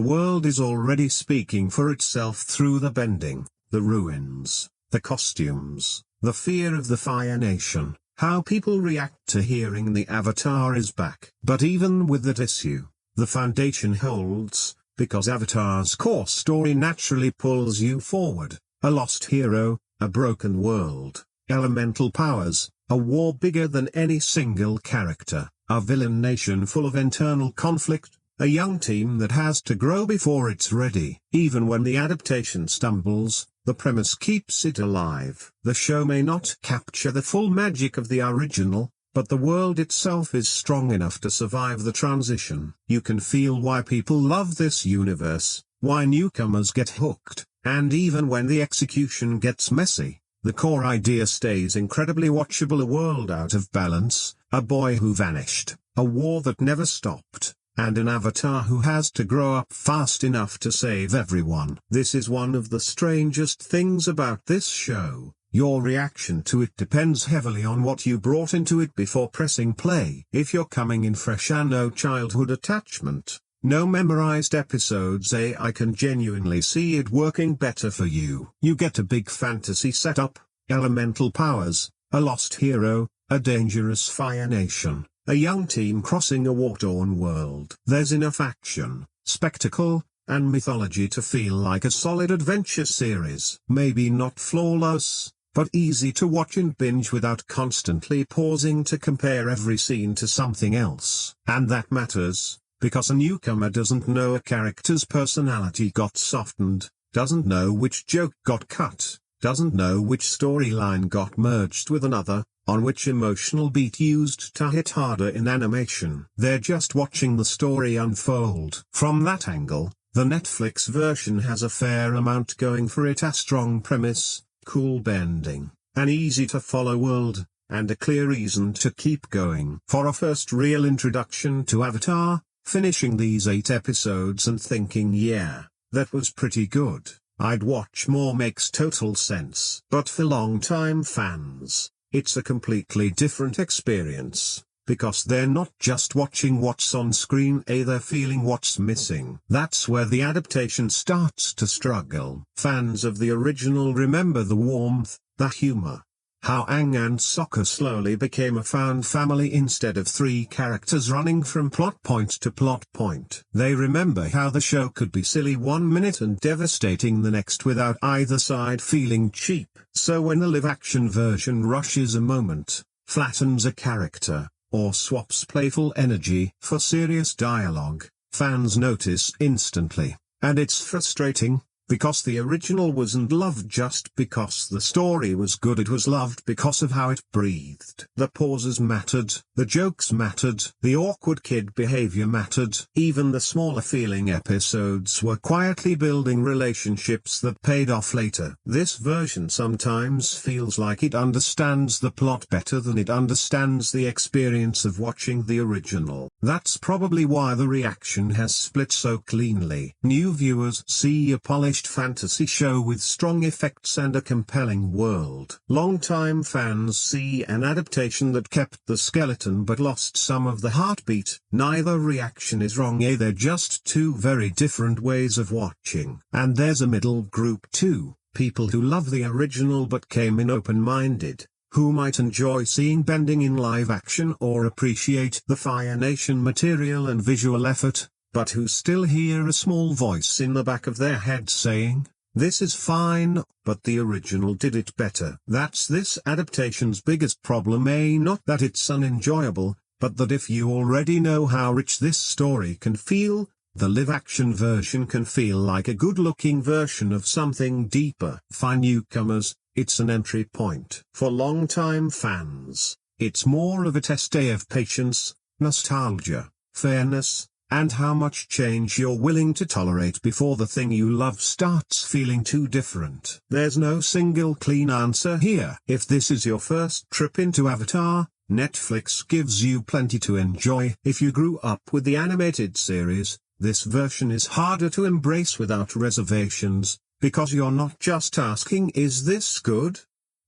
world is already speaking for itself through the bending, the ruins, the costumes, the fear of the Fire Nation, how people react to hearing the Avatar is back. But even with that issue, the foundation holds, because Avatar's core story naturally pulls you forward. A lost hero, a broken world, elemental powers, a war bigger than any single character, a villain nation full of internal conflict, a young team that has to grow before it's ready. Even when the adaptation stumbles, the premise keeps it alive. The show may not capture the full magic of the original, but the world itself is strong enough to survive the transition. You can feel why people love this universe, why newcomers get hooked, and even when the execution gets messy, the core idea stays incredibly watchable. A world out of balance, a boy who vanished, a war that never stopped, and an avatar who has to grow up fast enough to save everyone. This is one of the strangest things about this show. Your reaction to it depends heavily on what you brought into it before pressing play. If you're coming in fresh and no childhood attachment, no memorized episodes, I can genuinely see it working better for you. You get a big fantasy setup, elemental powers, a lost hero, a dangerous fire nation, a young team crossing a war-torn world. There's enough action, spectacle, and mythology to feel like a solid adventure series. Maybe not flawless, but easy to watch and binge without constantly pausing to compare every scene to something else. And that matters, because a newcomer doesn't know a character's personality got softened, doesn't know which joke got cut, doesn't know which storyline got merged with another, on which emotional beat used to hit harder in animation. They're just watching the story unfold. From that angle, the Netflix version has a fair amount going for it: a strong premise, cool bending, an easy-to-follow world, and a clear reason to keep going. For a first real introduction to Avatar, finishing these 8 episodes and thinking, yeah, that was pretty good, I'd watch more makes total sense. But for long-time fans, it's a completely different experience, because they're not just watching what's on screen, they're feeling what's missing. That's where the adaptation starts to struggle. Fans of the original remember the warmth, the humor, how Aang and Sokka slowly became a found family instead of 3 characters running from plot point to plot point. They remember how the show could be silly one minute and devastating the next without either side feeling cheap. So when the live-action version rushes a moment, flattens a character, or swaps playful energy for serious dialogue, fans notice instantly. And it's frustrating, because the original wasn't loved just because the story was good, it was loved because of how it breathed. The pauses mattered, the jokes mattered, the awkward kid behavior mattered. Even the smaller feeling episodes were quietly building relationships that paid off later. This version sometimes feels like it understands the plot better than it understands the experience of watching the original. That's probably why the reaction has split so cleanly. New viewers see a polished fantasy show with strong effects and a compelling world. Longtime fans see an adaptation that kept the skeleton but lost some of the heartbeat. Neither reaction is wrong, they're just 2 very different ways of watching. And there's a middle group too, people who love the original but came in open-minded, who might enjoy seeing bending in live action or appreciate the Fire Nation material and visual effort, but who still hear a small voice in the back of their head saying, "This is fine, but the original did it better." That's this adaptation's biggest problem, not that it's unenjoyable, but that if you already know how rich this story can feel, the live-action version can feel like a good-looking version of something deeper. For newcomers, it's an entry point. For long-time fans, it's more of a test of patience, nostalgia, fairness, and how much change you're willing to tolerate before the thing you love starts feeling too different. There's no single clean answer here. If this is your first trip into Avatar, Netflix gives you plenty to enjoy. If you grew up with the animated series, this version is harder to embrace without reservations, because you're not just asking, is this good?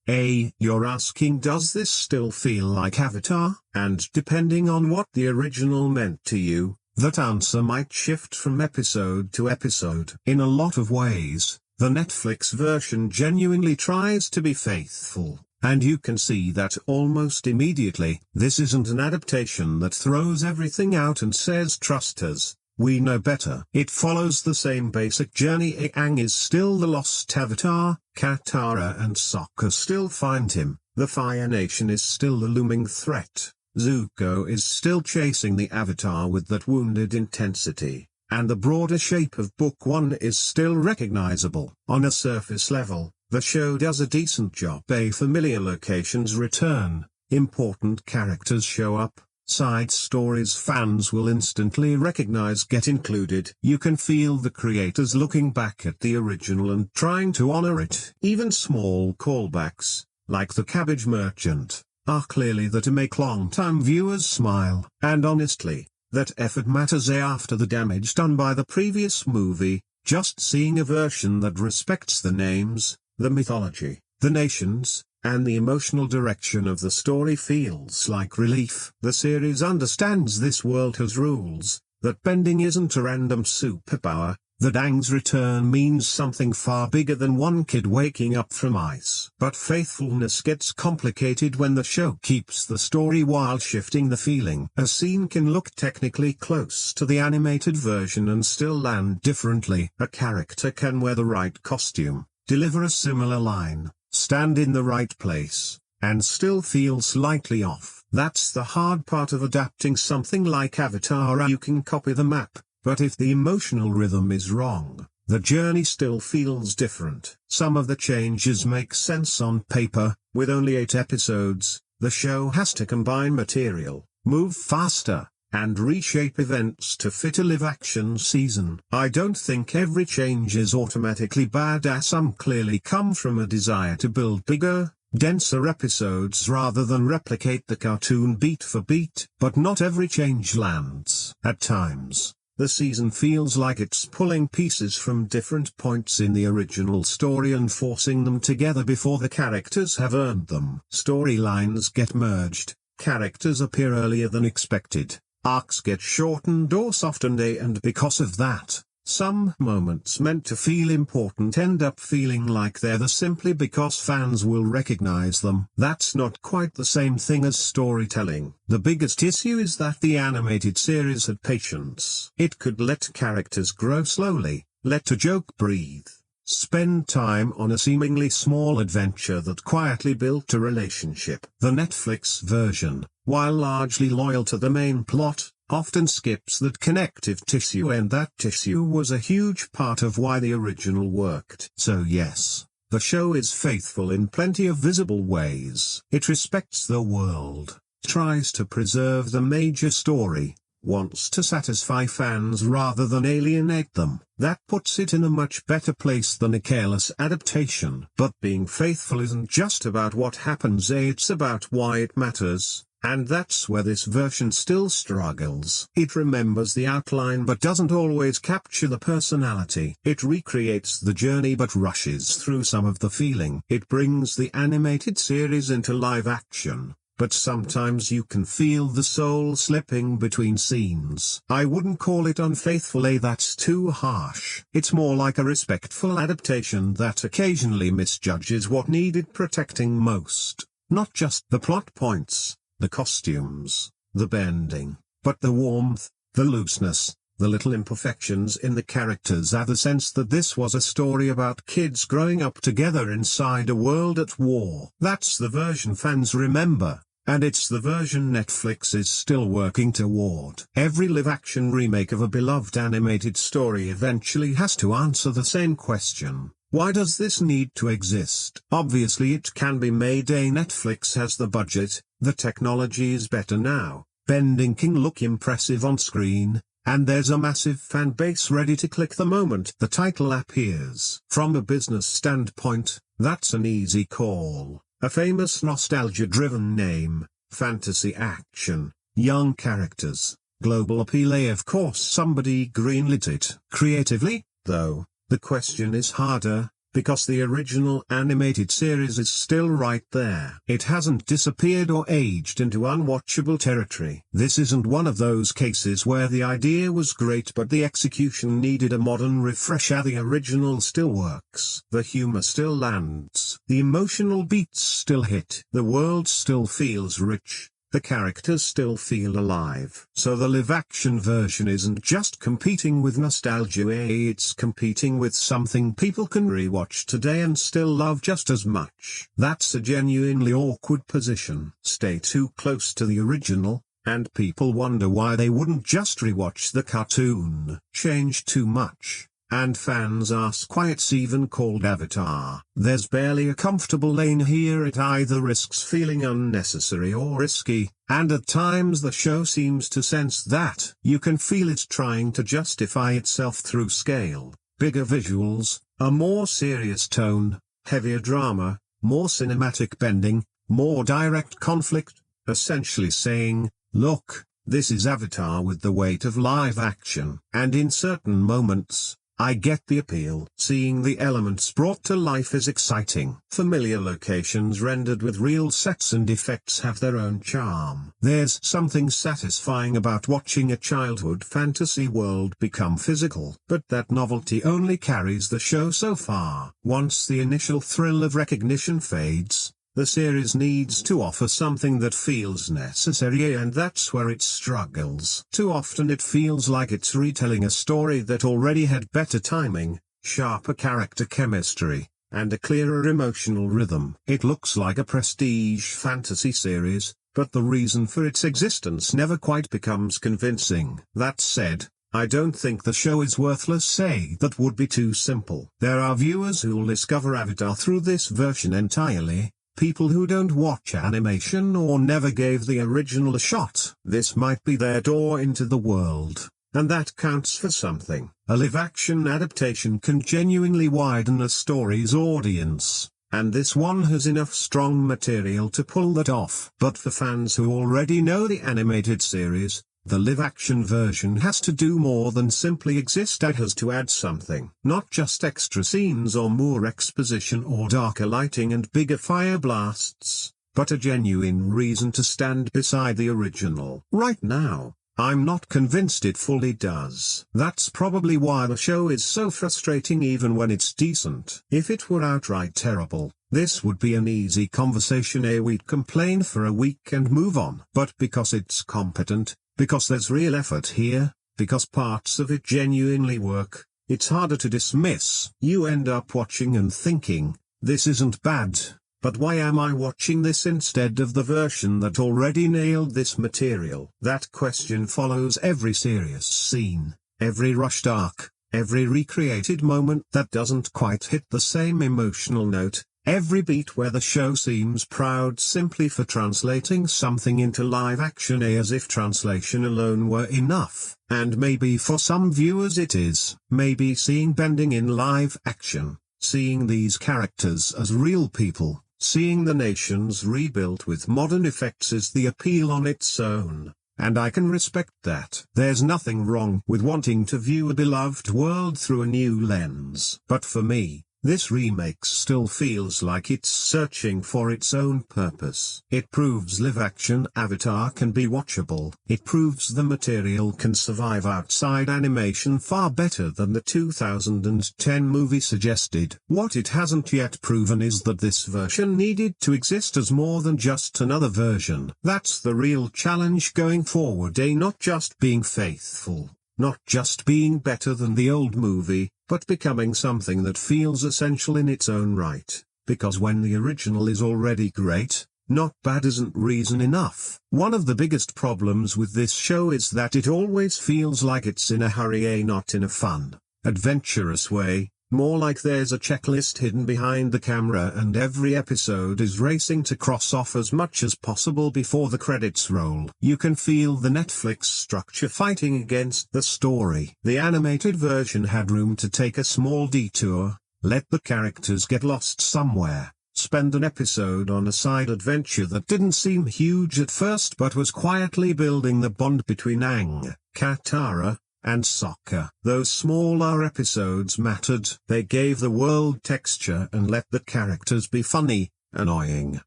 You're asking, does this still feel like Avatar? And depending on what the original meant to you, that answer might shift from episode to episode. In a lot of ways, the Netflix version genuinely tries to be faithful, and you can see that almost immediately. This isn't an adaptation that throws everything out and says, trust us, we know better. It follows the same basic journey. Aang is still the lost avatar, Katara and Sokka still find him, the Fire Nation is still the looming threat. Zuko is still chasing the Avatar with that wounded intensity, and the broader shape of Book 1 is still recognizable. On a surface level, the show does a decent job. Familiar locations return, important characters show up, side stories fans will instantly recognize get included. You can feel the creators looking back at the original and trying to honor it. Even small callbacks, like the Cabbage Merchant, are clearly there to make long-time viewers smile. And honestly, that effort matters after the damage done by the previous movie. Just seeing a version that respects the names, the mythology, the nations, and the emotional direction of the story feels like relief. The series understands this world has rules, that bending isn't a random superpower, that Aang's return means something far bigger than one kid waking up from ice. But faithfulness gets complicated when the show keeps the story while shifting the feeling. A scene can look technically close to the animated version and still land differently. A character can wear the right costume, deliver a similar line, stand in the right place, and still feel slightly off. That's the hard part of adapting something like Avatar. You can copy the map, but if the emotional rhythm is wrong, the journey still feels different. Some of the changes make sense on paper. With only 8 episodes, the show has to combine material, move faster, and reshape events to fit a live-action season. I don't think every change is automatically bad, as some clearly come from a desire to build bigger, denser episodes rather than replicate the cartoon beat for beat. But not every change lands. At times, the season feels like it's pulling pieces from different points in the original story and forcing them together before the characters have earned them. Storylines get merged, characters appear earlier than expected, arcs get shortened or softened, and because of that, some moments meant to feel important end up feeling like they're there simply because fans will recognize them. That's not quite the same thing as storytelling. The biggest issue is that the animated series had patience. It could let characters grow slowly, let a joke breathe, spend time on a seemingly small adventure that quietly built a relationship. The Netflix version, while largely loyal to the main plot, often skips that connective tissue, and that tissue was a huge part of why the original worked. So yes, the show is faithful in plenty of visible ways. It respects the world, tries to preserve the major story, wants to satisfy fans rather than alienate them. That puts it in a much better place than a careless adaptation. But being faithful isn't just about what happens, it's about why it matters. And that's where this version still struggles. It remembers the outline but doesn't always capture the personality. It recreates the journey but rushes through some of the feeling. It brings the animated series into live action, but sometimes you can feel the soul slipping between scenes. I wouldn't call it unfaithful, that's too harsh. It's more like a respectful adaptation that occasionally misjudges what needed protecting most. Not just the plot points, the costumes, the bending, but the warmth, the looseness, the little imperfections in the characters, the sense that this was a story about kids growing up together inside a world at war. That's the version fans remember, and it's the version Netflix is still working toward. Every live-action remake of a beloved animated story eventually has to answer the same question. Why does this need to exist? Obviously it can be made. Netflix has the budget, the technology is better now, bending can look impressive on screen, and there's a massive fan base ready to click the moment the title appears. From a business standpoint, that's an easy call. A famous nostalgia-driven name, fantasy action, young characters, global appeal. Of course somebody greenlit it. Creatively, though, the question is harder, because the original animated series is still right there. It hasn't disappeared or aged into unwatchable territory. This isn't one of those cases where the idea was great but the execution needed a modern refresh. The original still works. The humor still lands. The emotional beats still hit. The world still feels rich. The characters still feel alive. So the live-action version isn't just competing with nostalgia, it's competing with something people can rewatch today and still love just as much. That's a genuinely awkward position. Stay too close to the original, and people wonder why they wouldn't just rewatch the cartoon. Change too much, and fans ask why it's even called Avatar. There's barely a comfortable lane here. It either risks feeling unnecessary or risky, and at times the show seems to sense that. You can feel it trying to justify itself through scale, bigger visuals, a more serious tone, heavier drama, more cinematic bending, more direct conflict, essentially saying, look, this is Avatar with the weight of live action. And in certain moments, I get the appeal. Seeing the elements brought to life is exciting. Familiar locations rendered with real sets and effects have their own charm. There's something satisfying about watching a childhood fantasy world become physical. But that novelty only carries the show so far. Once the initial thrill of recognition fades, the series needs to offer something that feels necessary, and that's where it struggles. Too often it feels like it's retelling a story that already had better timing, sharper character chemistry, and a clearer emotional rhythm. It looks like a prestige fantasy series, but the reason for its existence never quite becomes convincing. That said, I don't think the show is worthless. Say that would be too simple. There are viewers who'll discover Avatar through this version entirely. People who don't watch animation or never gave the original a shot. This might be their door into the world, and that counts for something. A live-action adaptation can genuinely widen a story's audience, and this one has enough strong material to pull that off. But for fans who already know the animated series, the live-action version has to do more than simply exist. It has to add something. Not just extra scenes or more exposition or darker lighting and bigger fire blasts, but a genuine reason to stand beside the original. Right now, I'm not convinced it fully does. That's probably why the show is so frustrating even when it's decent. If it were outright terrible, this would be an easy conversation. We'd complain for a week and move on. But because it's competent, because there's real effort here, because parts of it genuinely work, it's harder to dismiss. You end up watching and thinking, this isn't bad, but why am I watching this instead of the version that already nailed this material? That question follows every serious scene, every rushed arc, every recreated moment that doesn't quite hit the same emotional note. Every beat where the show seems proud simply for translating something into live action, as if translation alone were enough. And maybe for some viewers it is. Maybe seeing bending in live action, seeing these characters as real people, seeing the nations rebuilt with modern effects is the appeal on its own. And I can respect that. There's nothing wrong with wanting to view a beloved world through a new lens. But for me, this remake still feels like it's searching for its own purpose. It proves live-action Avatar can be watchable. It proves the material can survive outside animation far better than the 2010 movie suggested. What it hasn't yet proven is that this version needed to exist as more than just another version. That's the real challenge going forward. Not just being faithful, not just being better than the old movie, but becoming something that feels essential in its own right. Because when the original is already great, not bad isn't reason enough. One of the biggest problems with this show is that it always feels like it's in a hurry, not in a fun, adventurous way. More like there's a checklist hidden behind the camera and every episode is racing to cross off as much as possible before the credits roll. You can feel the Netflix structure fighting against the story. The animated version had room to take a small detour, let the characters get lost somewhere, spend an episode on a side adventure that didn't seem huge at first but was quietly building the bond between Aang, Katara, and Sokka. Those smaller episodes mattered. They gave the world texture and let the characters be funny, annoying,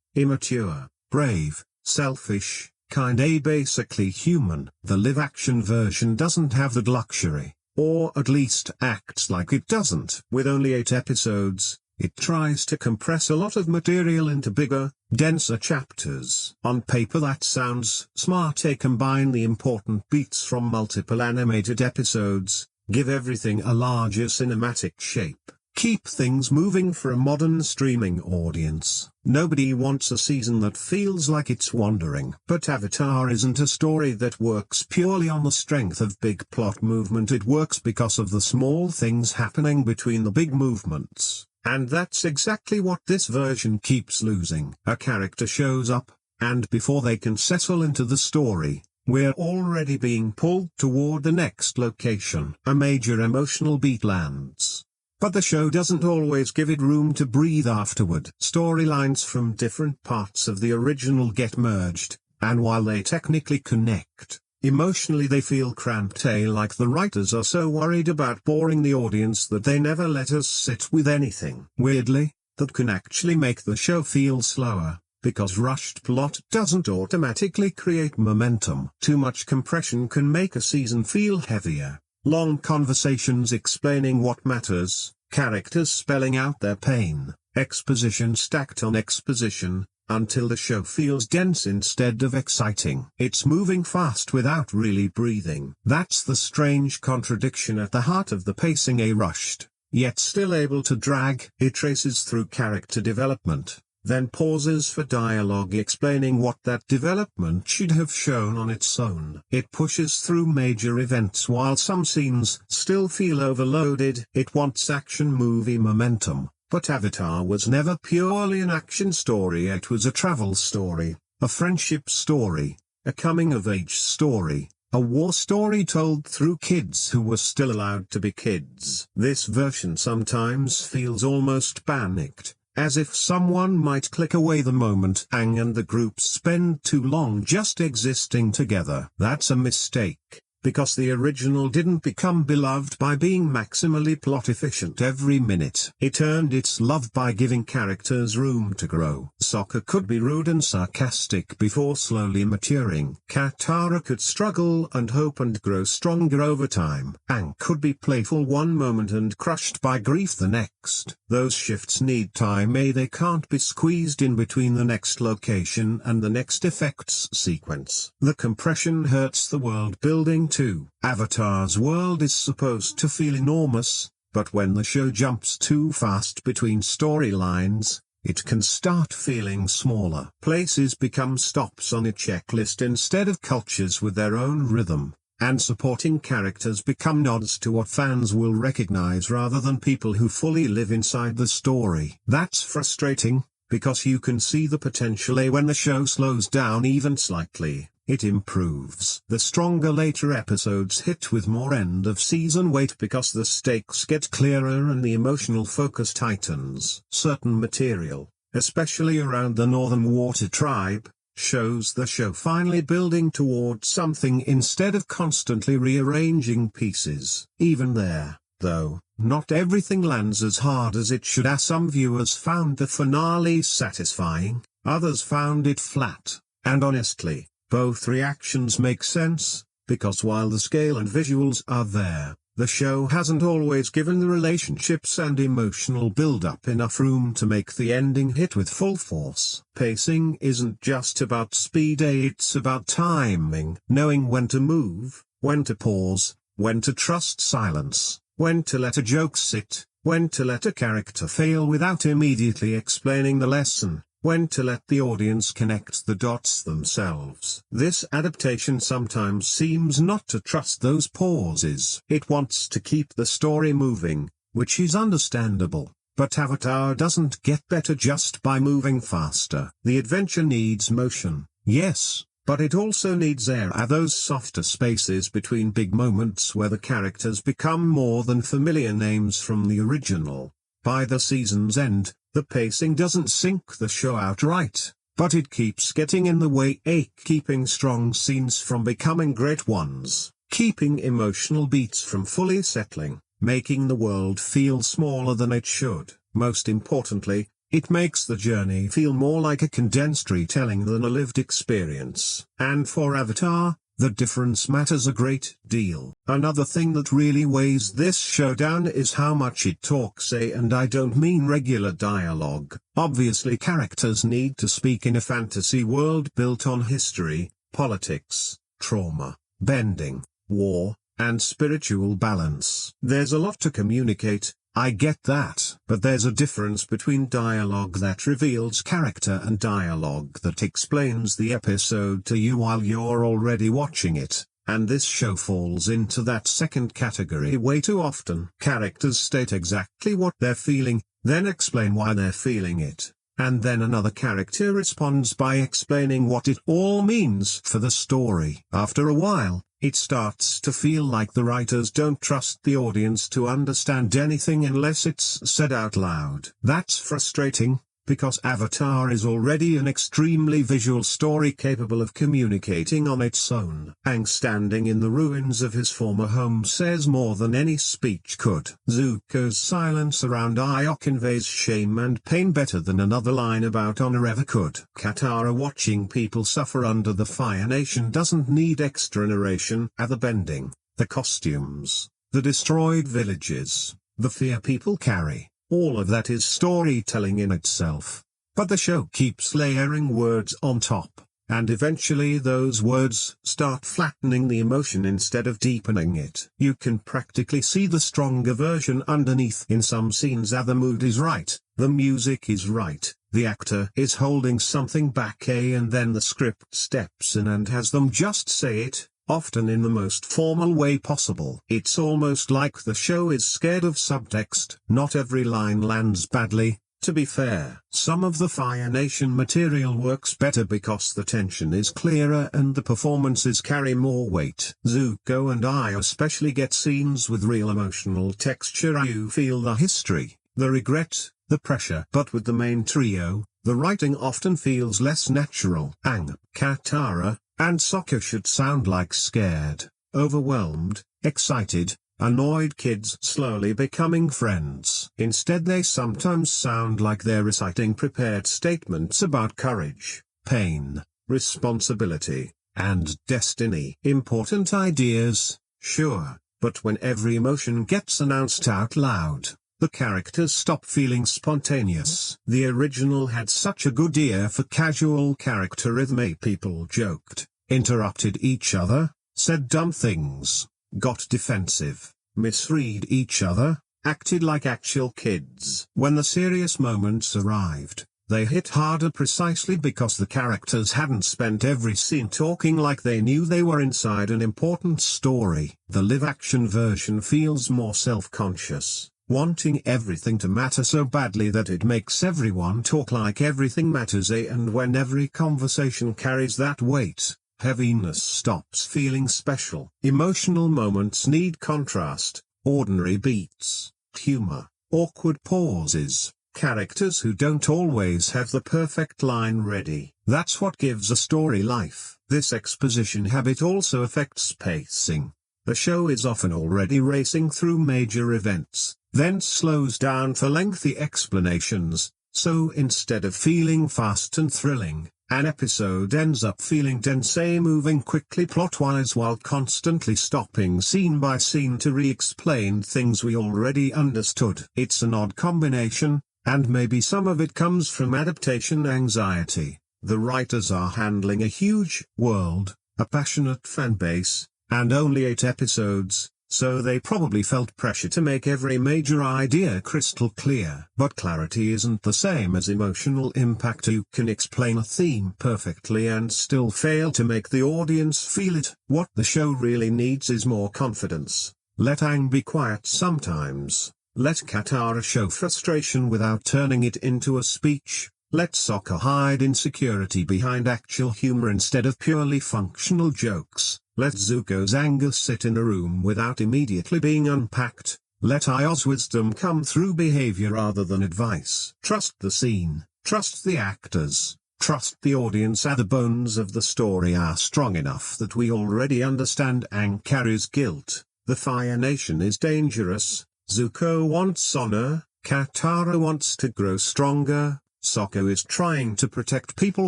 immature, brave, selfish, basically human. The live-action version doesn't have that luxury, or at least acts like it doesn't. With only 8 episodes, it tries to compress a lot of material into bigger, denser chapters. On paper that sounds smart. They combine the important beats from multiple animated episodes, give everything a larger cinematic shape, keep things moving for a modern streaming audience. Nobody wants a season that feels like it's wandering. But Avatar isn't a story that works purely on the strength of big plot movement. It works because of the small things happening between the big movements. And that's exactly what this version keeps losing. A character shows up, and before they can settle into the story, we're already being pulled toward the next location. A major emotional beat lands. But the show doesn't always give it room to breathe afterward. Storylines from different parts of the original get merged, and while they technically connect, Emotionally they feel cramped, like the writers are so worried about boring the audience that they never let us sit with anything. Weirdly, that can actually make the show feel slower, because rushed plot doesn't automatically create momentum. Too much compression can make a season feel heavier. Long conversations explaining what matters, characters spelling out their pain, exposition stacked on exposition, until the show feels dense instead of exciting. It's moving fast without really breathing. That's the strange contradiction at the heart of the pacing. Rushed, yet still able to drag. It races through character development, then pauses for dialogue explaining what that development should have shown on its own. It pushes through major events while some scenes still feel overloaded. It wants action movie momentum. But Avatar was never purely an action story. It was a travel story, a friendship story, a coming-of-age story, a war story told through kids who were still allowed to be kids. This version sometimes feels almost panicked, as if someone might click away the moment Aang and the group spend too long just existing together. That's a mistake, because the original didn't become beloved by being maximally plot efficient every minute. It earned its love by giving characters room to grow. Sokka could be rude and sarcastic before slowly maturing. Katara could struggle and hope and grow stronger over time. Aang could be playful one moment and crushed by grief the next. Those shifts need time. They can't be squeezed in between the next location and the next effects sequence. The compression hurts the world building too. Avatar's world is supposed to feel enormous, but when the show jumps too fast between storylines, it can start feeling smaller. Places become stops on a checklist instead of cultures with their own rhythm, and supporting characters become nods to what fans will recognize rather than people who fully live inside the story. That's frustrating, because you can see the potential. When the show slows down even slightly, it improves. The stronger later episodes hit with more end-of-season weight because the stakes get clearer and the emotional focus tightens. Certain material, especially around the Northern Water Tribe, shows the show finally building towards something instead of constantly rearranging pieces. Even there, though, not everything lands as hard as it should. As some viewers found the finale satisfying, others found it flat, and honestly, both reactions make sense, because while the scale and visuals are there, the show hasn't always given the relationships and emotional build-up enough room to make the ending hit with full force. Pacing isn't just about speed, it's about timing, knowing when to move, when to pause, when to trust silence, when to let a joke sit, when to let a character fail without immediately explaining the lesson, when to let the audience connect the dots themselves. This adaptation sometimes seems not to trust those pauses. It wants to keep the story moving, which is understandable, but Avatar doesn't get better just by moving faster. The adventure needs motion, yes, but it also needs air. Those softer spaces between big moments where the characters become more than familiar names from the original. By the season's end, the pacing doesn't sink the show outright, but it keeps getting in the way, keeping strong scenes from becoming great ones, keeping emotional beats from fully settling, making the world feel smaller than it should. Most importantly, it makes the journey feel more like a condensed retelling than a lived experience. And for Avatar, the difference matters a great deal. Another thing that really weighs this show down is how much it talks, and I don't mean regular dialogue. Obviously characters need to speak in a fantasy world built on history, politics, trauma, bending, war, and spiritual balance. There's a lot to communicate, I get that. But there's a difference between dialogue that reveals character and dialogue that explains the episode to you while you're already watching it, and this show falls into that second category way too often. Characters state exactly what they're feeling, then explain why they're feeling it, and then another character responds by explaining what it all means for the story. After a while, it starts to feel like the writers don't trust the audience to understand anything unless it's said out loud. That's frustrating, because Avatar is already an extremely visual story capable of communicating on its own. Aang standing in the ruins of his former home says more than any speech could. Zuko's silence around Io conveys shame and pain better than another line about honor ever could. Katara watching people suffer under the Fire Nation doesn't need extra narration. The bending, the costumes, the destroyed villages, the fear people carry. All of that is storytelling in itself. But the show keeps layering words on top, and eventually those words start flattening the emotion instead of deepening it. You can practically see the stronger version underneath. In some scenes the mood is right, the music is right, the actor is holding something back, and then the script steps in and has them just say it, often in the most formal way possible. It's almost like the show is scared of subtext. Not every line lands badly, to be fair. Some of the Fire Nation material works better because the tension is clearer and the performances carry more weight. Zuko and I especially get scenes with real emotional texture. You feel the history, the regret, the pressure. But with the main trio, the writing often feels less natural. Aang, Katara, and Sokka should sound like scared, overwhelmed, excited, annoyed kids slowly becoming friends. Instead they sometimes sound like they're reciting prepared statements about courage, pain, responsibility, and destiny. Important ideas, sure, but when every emotion gets announced out loud, the characters stop feeling spontaneous. The original had such a good ear for casual characterism. People joked, interrupted each other, said dumb things, got defensive, misread each other, acted like actual kids. When the serious moments arrived, they hit harder precisely because the characters hadn't spent every scene talking like they knew they were inside an important story. The live-action version feels more self-conscious, wanting everything to matter so badly that it makes everyone talk like everything matters, and when every conversation carries that weight, heaviness stops feeling special. Emotional moments need contrast, ordinary beats, humor, awkward pauses, characters who don't always have the perfect line ready. That's what gives a story life. This exposition habit also affects pacing. The show is often already racing through major events, then slows down for lengthy explanations, so instead of feeling fast and thrilling, an episode ends up feeling dense, moving quickly plot-wise while constantly stopping scene by scene to re-explain things we already understood. It's an odd combination, and maybe some of it comes from adaptation anxiety. The writers are handling a huge world, a passionate fan base, and only 8 episodes, so they probably felt pressure to make every major idea crystal clear. But clarity isn't the same as emotional impact. You can explain a theme perfectly and still fail to make the audience feel it. What the show really needs is more confidence. Let Aang be quiet sometimes. Let Katara show frustration without turning it into a speech. Let Sokka hide insecurity behind actual humor instead of purely functional jokes. Let Zuko's anger sit in a room without immediately being unpacked. Let Io's wisdom come through behavior rather than advice. Trust the scene, trust the actors, trust the audience. The bones of the story are strong enough that we already understand Aang carries guilt. The Fire Nation is dangerous. Zuko wants honor. Katara wants to grow stronger. Sokka is trying to protect people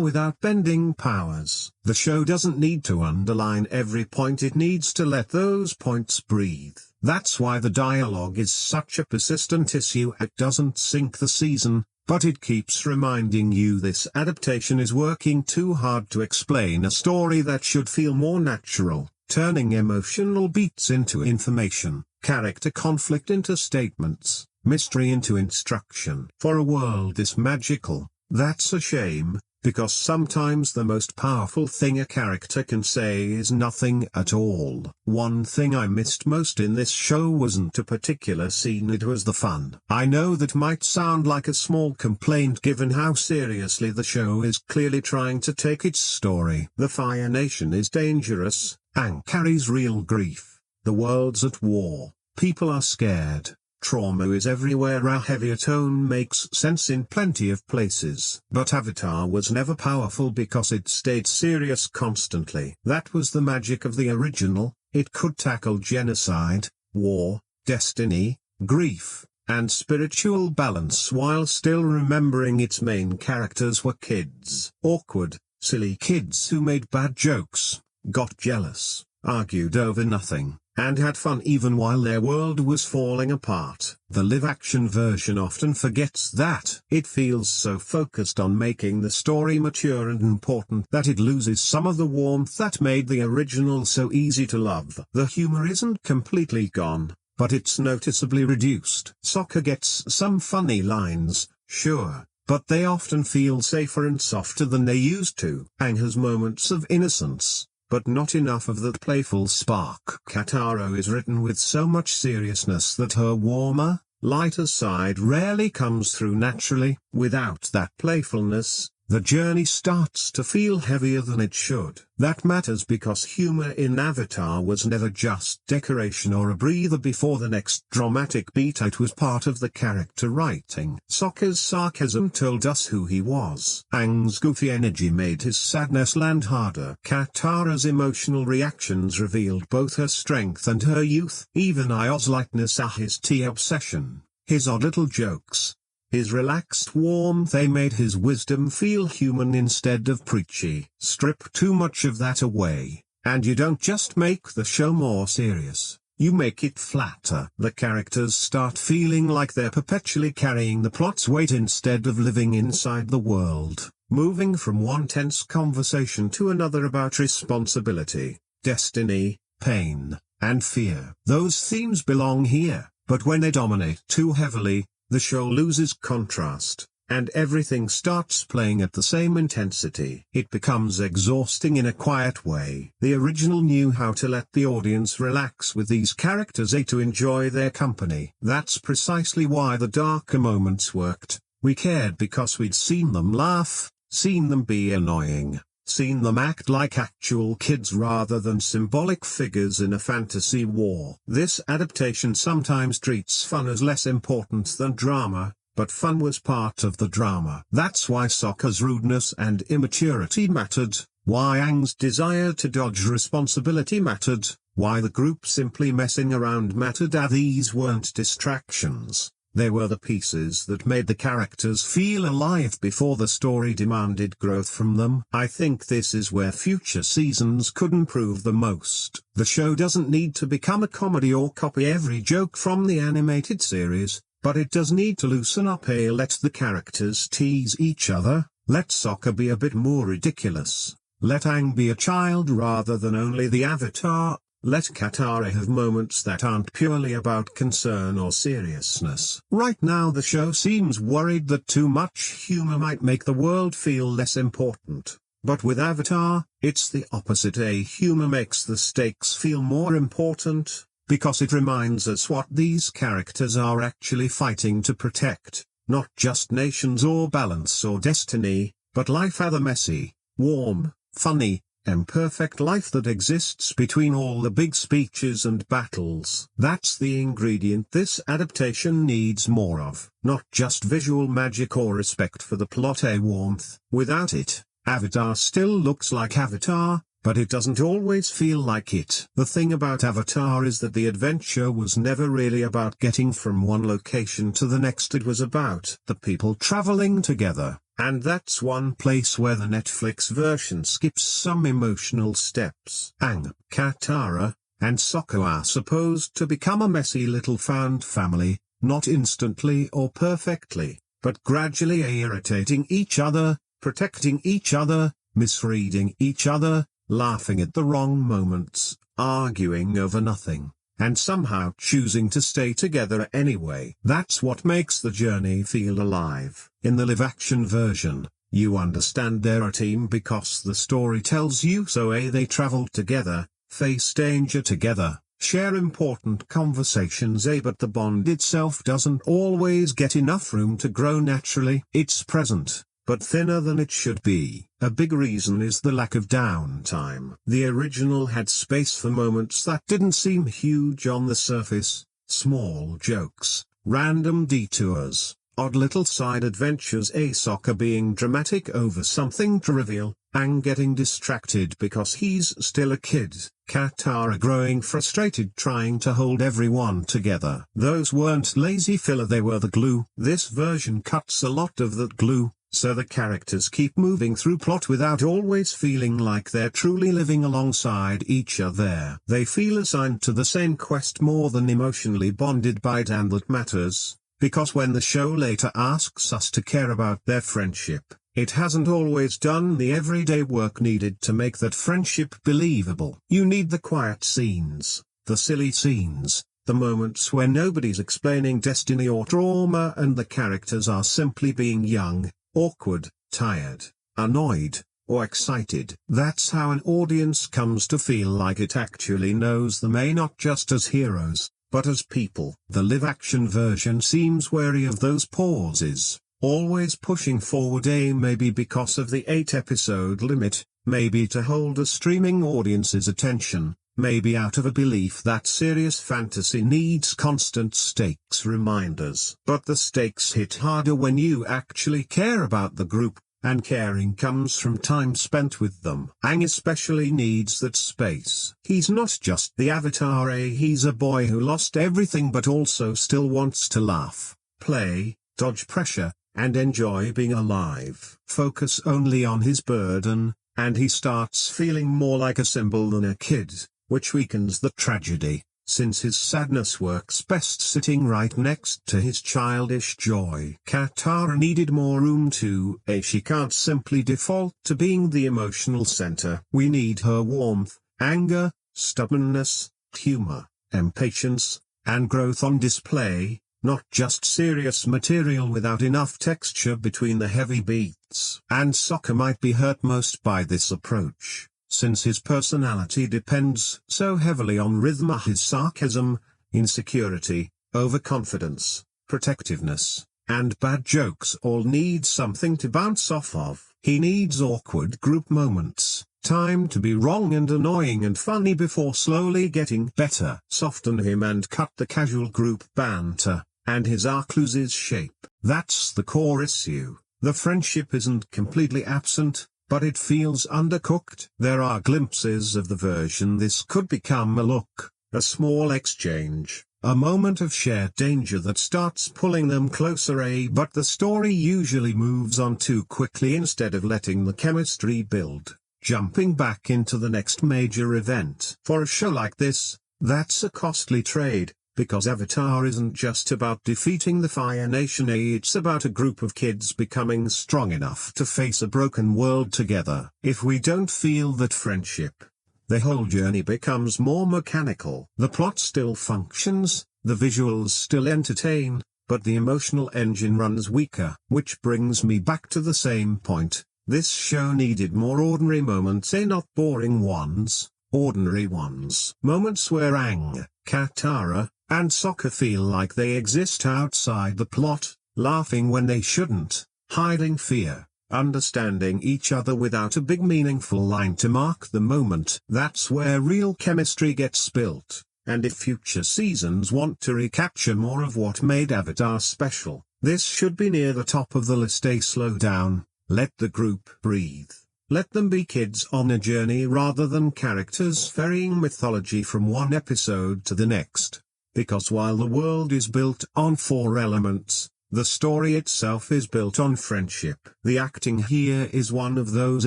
without bending powers. The show doesn't need to underline every point, it needs to let those points breathe. That's why the dialogue is such a persistent issue. It doesn't sink the season, but it keeps reminding you this adaptation is working too hard to explain a story that should feel more natural, turning emotional beats into information, character conflict into statements, mystery into instruction. For a world this magical, that's a shame, because sometimes the most powerful thing a character can say is nothing at all. One thing I missed most in this show wasn't a particular scene, it was the fun. I know that might sound like a small complaint given how seriously the show is clearly trying to take its story. The Fire Nation is dangerous, Aang carries real grief, the world's at war, people are scared. Trauma is everywhere. A heavier tone makes sense in plenty of places. But Avatar was never powerful because it stayed serious constantly. That was the magic of the original. It could tackle genocide, war, destiny, grief, and spiritual balance while still remembering its main characters were kids. Awkward, silly kids who made bad jokes, got jealous, argued over nothing, and had fun even while their world was falling apart. The live-action version often forgets that. It feels so focused on making the story mature and important that it loses some of the warmth that made the original so easy to love. The humor isn't completely gone, but it's noticeably reduced. Sokka gets some funny lines, sure, but they often feel safer and softer than they used to. Aang has moments of innocence, but not enough of that playful spark. Katara is written with so much seriousness that her warmer, lighter side rarely comes through naturally. Without that playfulness, the journey starts to feel heavier than it should. That matters because humor in Avatar was never just decoration or a breather before the next dramatic beat. It was part of the character writing. Sokka's sarcasm told us who he was. Aang's goofy energy made his sadness land harder. Katara's emotional reactions revealed both her strength and her youth. Even Io's lightness, his tea obsession, his odd little jokes, his relaxed warmth, they made his wisdom feel human instead of preachy. Strip too much of that away, and you don't just make the show more serious, you make it flatter. The characters start feeling like they're perpetually carrying the plot's weight instead of living inside the world, moving from one tense conversation to another about responsibility, destiny, pain, and fear. Those themes belong here, but when they dominate too heavily, the show loses contrast, and everything starts playing at the same intensity. It becomes exhausting in a quiet way. The original knew how to let the audience relax with these characters, to enjoy their company. That's precisely why the darker moments worked. We cared because we'd seen them laugh, seen them be annoying, seen them act like actual kids rather than symbolic figures in a fantasy war. This adaptation sometimes treats fun as less important than drama, but fun was part of the drama. That's why Sokka's rudeness and immaturity mattered, why Aang's desire to dodge responsibility mattered, why the group simply messing around mattered. These weren't distractions. They were the pieces that made the characters feel alive before the story demanded growth from them. I think this is where future seasons could improve the most. The show doesn't need to become a comedy or copy every joke from the animated series, but it does need to loosen up. Let the characters tease each other, let Sokka be a bit more ridiculous, let Aang be a child rather than only the Avatar. Let Katara have moments that aren't purely about concern or seriousness. Right now the show seems worried that too much humor might make the world feel less important. But with Avatar, it's the opposite. Humor makes the stakes feel more important, because it reminds us what these characters are actually fighting to protect, not just nations or balance or destiny, but life. The messy, warm, funny, imperfect life that exists between all the big speeches and battles. That's the ingredient this adaptation needs more of, not just visual magic or respect for the plot. Warmth. Without it, Avatar still looks like Avatar, but it doesn't always feel like it. The thing about Avatar is that the adventure was never really about getting from one location to the next. It was about the people traveling together. And that's one place where the Netflix version skips some emotional steps. Aang, Katara, and Sokka are supposed to become a messy little found family, not instantly or perfectly, but gradually irritating each other, protecting each other, misreading each other, laughing at the wrong moments, arguing over nothing, and somehow choosing to stay together anyway. That's what makes the journey feel alive. In the live-action version, you understand they're a team because the story tells you so. They traveled together, face danger together, share important conversations. But the bond itself doesn't always get enough room to grow naturally. It's present, but thinner than it should be. A big reason is the lack of downtime. The original had space for moments that didn't seem huge on the surface, small jokes, random detours, odd little side adventures, Sokka being dramatic over something trivial, Aang getting distracted because he's still a kid, Katara growing frustrated trying to hold everyone together. Those weren't lazy filler, they were the glue. This version cuts a lot of that glue, so the characters keep moving through plot without always feeling like they're truly living alongside each other. They feel assigned to the same quest more than emotionally bonded by it, and that matters, because when the show later asks us to care about their friendship, it hasn't always done the everyday work needed to make that friendship believable. You need the quiet scenes, the silly scenes, the moments where nobody's explaining destiny or trauma and the characters are simply being young, awkward, tired, annoyed, or excited. That's how an audience comes to feel like it actually knows them, not just as heroes, but as people. The live-action version seems wary of those pauses, always pushing forward, maybe because of the 8-episode limit, maybe to hold a streaming audience's attention, maybe out of a belief that serious fantasy needs constant stakes reminders. But the stakes hit harder when you actually care about the group, and caring comes from time spent with them. Aang especially needs that space. He's not just the avatar, he's a boy who lost everything but also still wants to laugh, play, dodge pressure, and enjoy being alive. Focus only on his burden, and he starts feeling more like a symbol than a kid, which weakens the tragedy, since his sadness works best sitting right next to his childish joy. Katara needed more room too. She can't simply default to being the emotional center. We need her warmth, anger, stubbornness, humor, impatience, and growth on display, not just serious material without enough texture between the heavy beats. And Sokka might be hurt most by this approach, since his personality depends so heavily on rhythm. His sarcasm, insecurity, overconfidence, protectiveness, and bad jokes all need something to bounce off of. He needs awkward group moments, time to be wrong and annoying and funny before slowly getting better. Soften him and cut the casual group banter, and his arc loses shape. That's the core issue. The friendship isn't completely absent, but it feels undercooked. There are glimpses of the version this could become: a look, a small exchange, a moment of shared danger that starts pulling them closer, but the story usually moves on too quickly instead of letting the chemistry build, jumping back into the next major event. For a show like this, that's a costly trade, because Avatar isn't just about defeating the Fire Nation, it's about a group of kids becoming strong enough to face a broken world together. If we don't feel that friendship, the whole journey becomes more mechanical. The plot still functions, the visuals still entertain, but the emotional engine runs weaker. Which brings me back to the same point: this show needed more ordinary moments, not boring ones, ordinary ones. Moments where Aang, Katara, and Sokka feel like they exist outside the plot, laughing when they shouldn't, hiding fear, understanding each other without a big meaningful line to mark the moment. That's where real chemistry gets built, and if future seasons want to recapture more of what made Avatar special, this should be near the top of the list. Slow down, let the group breathe. Let them be kids on a journey rather than characters ferrying mythology from one episode to the next. Because while the world is built on 4 elements, the story itself is built on friendship. The acting here is one of those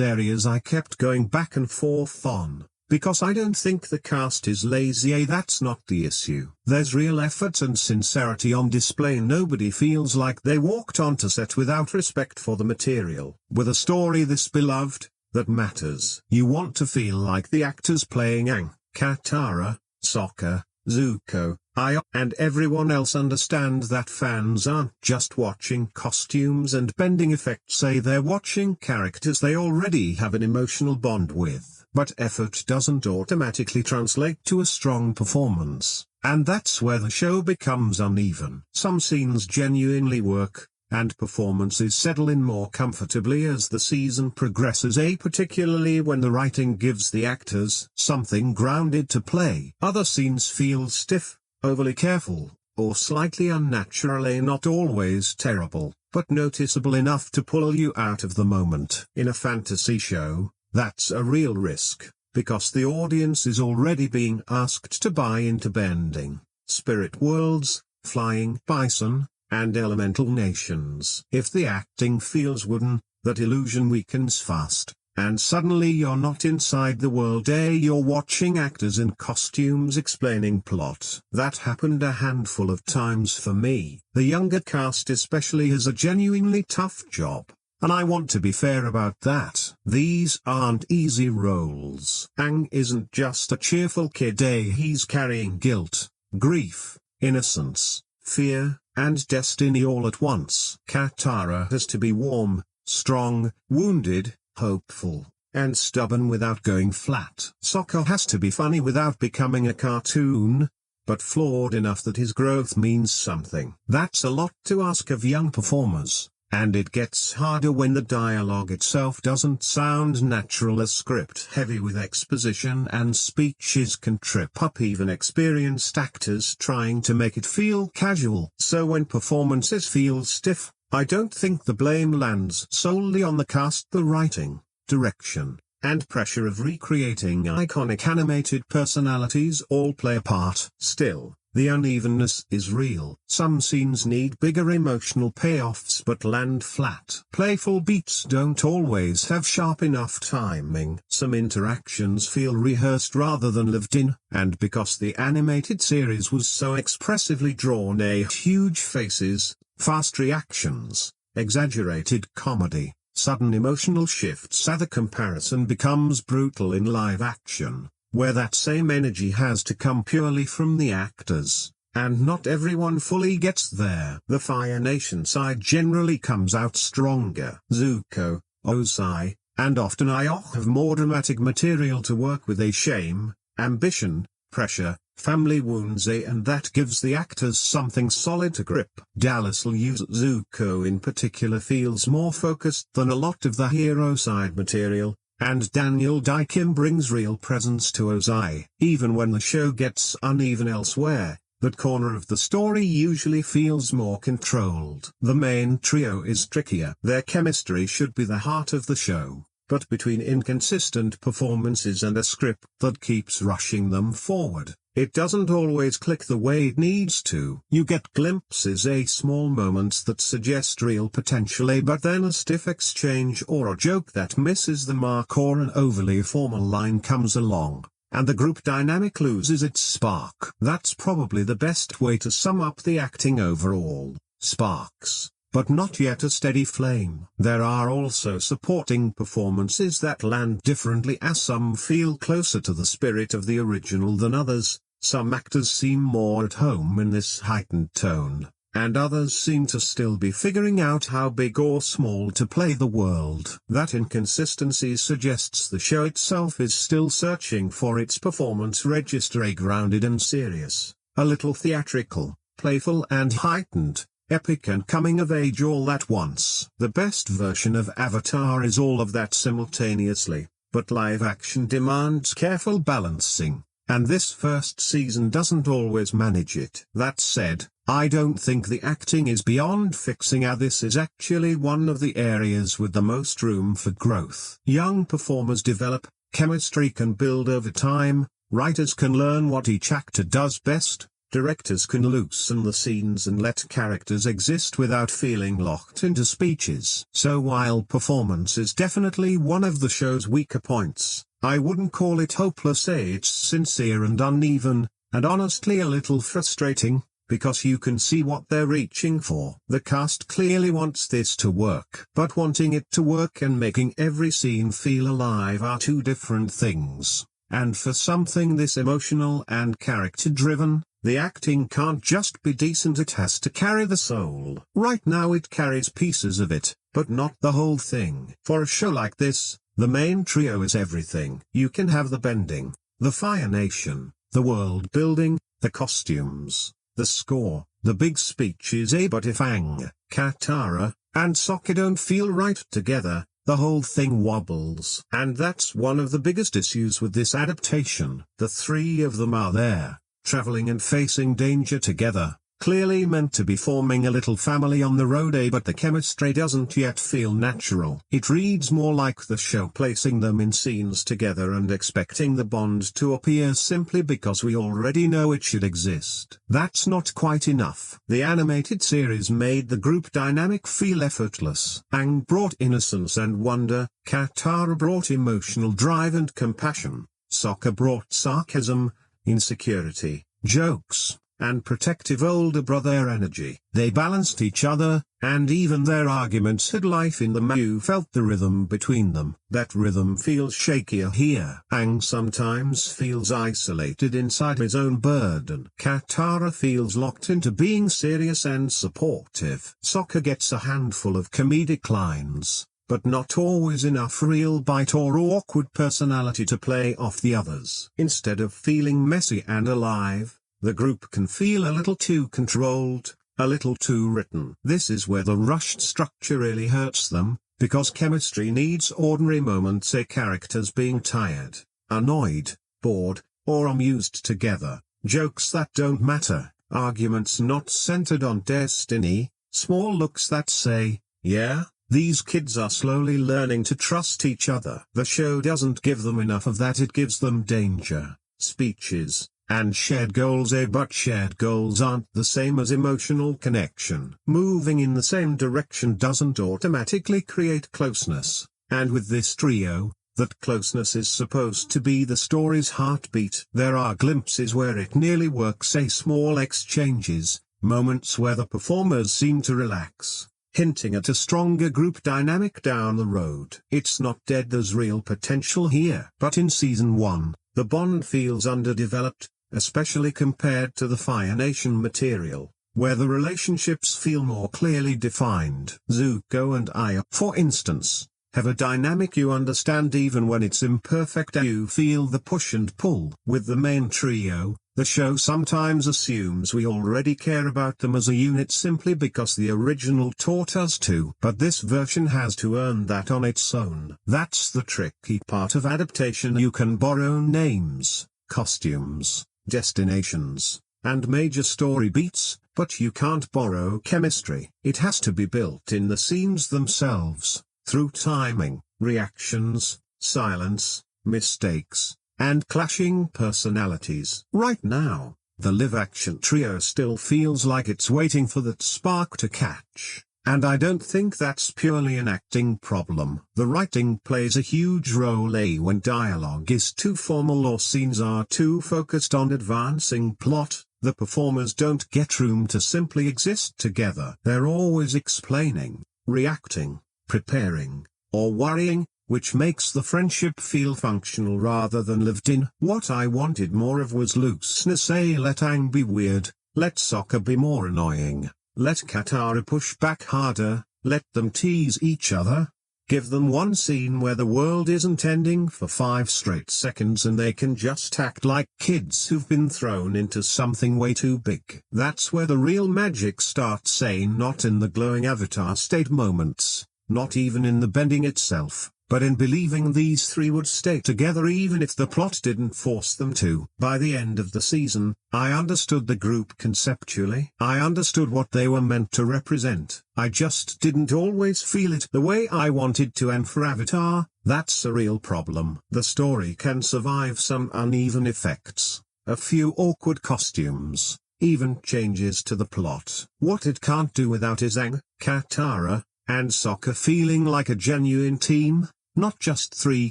areas I kept going back and forth on, because I don't think the cast is lazy. That's not the issue. There's real effort and sincerity on display. Nobody feels like they walked onto set without respect for the material. With a story this beloved, that matters, you want to feel like the actors playing Aang, Katara, Sokka, Zuko, Io, and everyone else understand that fans aren't just watching costumes and bending effects. They're watching characters they already have an emotional bond with. But effort doesn't automatically translate to a strong performance, and that's where the show becomes uneven. Some scenes genuinely work, and performances settle in more comfortably as the season progresses, particularly when the writing gives the actors something grounded to play. Other scenes feel stiff, overly careful, or slightly unnaturally not always terrible, but noticeable enough to pull you out of the moment. In a fantasy show, that's a real risk, because the audience is already being asked to buy into bending, spirit worlds, flying bison, and elemental nations. If the acting feels wooden, that illusion weakens fast, and suddenly you're not inside the world. You're watching actors in costumes explaining plot. That happened a handful of times for me. The younger cast especially has a genuinely tough job, and I want to be fair about that. These aren't easy roles. Aang isn't just a cheerful kid. He's carrying guilt, grief, innocence, fear, and destiny all at once. Katara has to be warm, strong, wounded, hopeful, and stubborn without going flat. Sokka has to be funny without becoming a cartoon, but flawed enough that his growth means something. That's a lot to ask of young performers, and it gets harder when the dialogue itself doesn't sound natural. A script heavy with exposition and speeches can trip up even experienced actors trying to make it feel casual. So when performances feel stiff, I don't think the blame lands solely on the cast. The writing, direction, and pressure of recreating iconic animated personalities all play a part. Still, the unevenness is real. Some scenes need bigger emotional payoffs but land flat. Playful beats don't always have sharp enough timing. Some interactions feel rehearsed rather than lived in, and because the animated series was so expressively drawn, huge faces, fast reactions, exaggerated comedy, sudden emotional shifts, the comparison becomes brutal in live action, where that same energy has to come purely from the actors, and not everyone fully gets there. The Fire Nation side generally comes out stronger. Zuko, Ozai, and often Iroh have more dramatic material to work with. Shame, ambition, pressure, family wounds, and that gives the actors something solid to grip. Dallas Liu's Zuko in particular feels more focused than a lot of the hero side material, and Daniel Dae Kim brings real presence to Ozai. Even when the show gets uneven elsewhere, that corner of the story usually feels more controlled. The main trio is trickier. Their chemistry should be the heart of the show, but between inconsistent performances and a script that keeps rushing them forward, it doesn't always click the way it needs to. You get glimpses, small moments that suggest real potential, but then a stiff exchange or a joke that misses the mark, or an overly formal line comes along, and the group dynamic loses its spark. That's probably the best way to sum up the acting overall. Sparks, but not yet a steady flame. There are also supporting performances that land differently, as some feel closer to the spirit of the original than others. Some actors seem more at home in this heightened tone, and others seem to still be figuring out how big or small to play the world. That inconsistency suggests the show itself is still searching for its performance register, grounded and serious, a little theatrical, playful and heightened, epic and coming of age all at once. The best version of Avatar is all of that simultaneously, but live action demands careful balancing, and this first season doesn't always manage it. That said, I don't think the acting is beyond fixing. This is actually one of the areas with the most room for growth. Young performers develop, chemistry can build over time, writers can learn what each actor does best, directors can loosen the scenes and let characters exist without feeling locked into speeches. So while performance is definitely one of the show's weaker points, I wouldn't call it hopeless. It's sincere and uneven, and honestly a little frustrating, because you can see what they're reaching for. The cast clearly wants this to work, but wanting it to work and making every scene feel alive are two different things. And for something this emotional and character-driven, the acting can't just be decent, it has to carry the soul. Right now it carries pieces of it, but not the whole thing. For a show like this, the main trio is everything. You can have the bending, the Fire Nation, the world building, the costumes, the score, the big speeches, but if Aang, Katara, and Sokka don't feel right together, the whole thing wobbles. And that's one of the biggest issues with this adaptation. The three of them are there, traveling and facing danger together, clearly meant to be forming a little family on the road, but the chemistry doesn't yet feel natural. It reads more like the show placing them in scenes together and expecting the bond to appear simply because we already know it should exist. That's not quite enough. The animated series made the group dynamic feel effortless. Aang brought innocence and wonder, Katara brought emotional drive and compassion, Sokka brought sarcasm, insecurity, jokes, and protective older brother energy. They balanced each other, and even their arguments had life in them. You felt the rhythm between them. That rhythm feels shakier here. Aang sometimes feels isolated inside his own burden. Katara feels locked into being serious and supportive. Sokka gets a handful of comedic lines, but not always enough real bite or awkward personality to play off the others. Instead of feeling messy and alive, the group can feel a little too controlled, a little too written. This is where the rushed structure really hurts them, because chemistry needs ordinary moments, say characters being tired, annoyed, bored, or amused together, jokes that don't matter, arguments not centered on destiny, small looks that say, yeah, these kids are slowly learning to trust each other. The show doesn't give them enough of that. It gives them danger, speeches, and shared goals, but shared goals aren't the same as emotional connection. Moving in the same direction doesn't automatically create closeness, and with this trio, that closeness is supposed to be the story's heartbeat. There are glimpses where it nearly works, say small exchanges, moments where the performers seem to relax, hinting at a stronger group dynamic down the road. It's not dead, there's real potential here. But in Season 1, the bond feels underdeveloped, especially compared to the Fire Nation material, where the relationships feel more clearly defined. Zuko and Aya, for instance, have a dynamic you understand even when it's imperfect. You feel the push and pull. With the main trio, the show sometimes assumes we already care about them as a unit simply because the original taught us to. But this version has to earn that on its own. That's the tricky part of adaptation. You can borrow names, costumes, destinations, and major story beats, but you can't borrow chemistry. It has to be built in the scenes themselves, through timing, reactions, silence, mistakes, and clashing personalities. Right now, the live-action trio still feels like it's waiting for that spark to catch. And I don't think that's purely an acting problem. The writing plays a huge role when dialogue is too formal or scenes are too focused on advancing plot. The performers don't get room to simply exist together. They're always explaining, reacting, preparing, or worrying, which makes the friendship feel functional rather than lived in. What I wanted more of was looseness. Let Aang be weird, let Sokka be more annoying. Let Katara push back harder, let them tease each other. Give them one scene where the world isn't ending for 5 straight seconds and they can just act like kids who've been thrown into something way too big. That's where the real magic starts, not in the glowing Avatar state moments, not even in the bending itself, but in believing these three would stay together even if the plot didn't force them to. By the end of the season, I understood the group conceptually. I understood what they were meant to represent. I just didn't always feel it the way I wanted to, and for Avatar, that's a real problem. The story can survive some uneven effects, a few awkward costumes, even changes to the plot. What it can't do without is Aang, Katara, and Sokka feeling like a genuine team, not just 3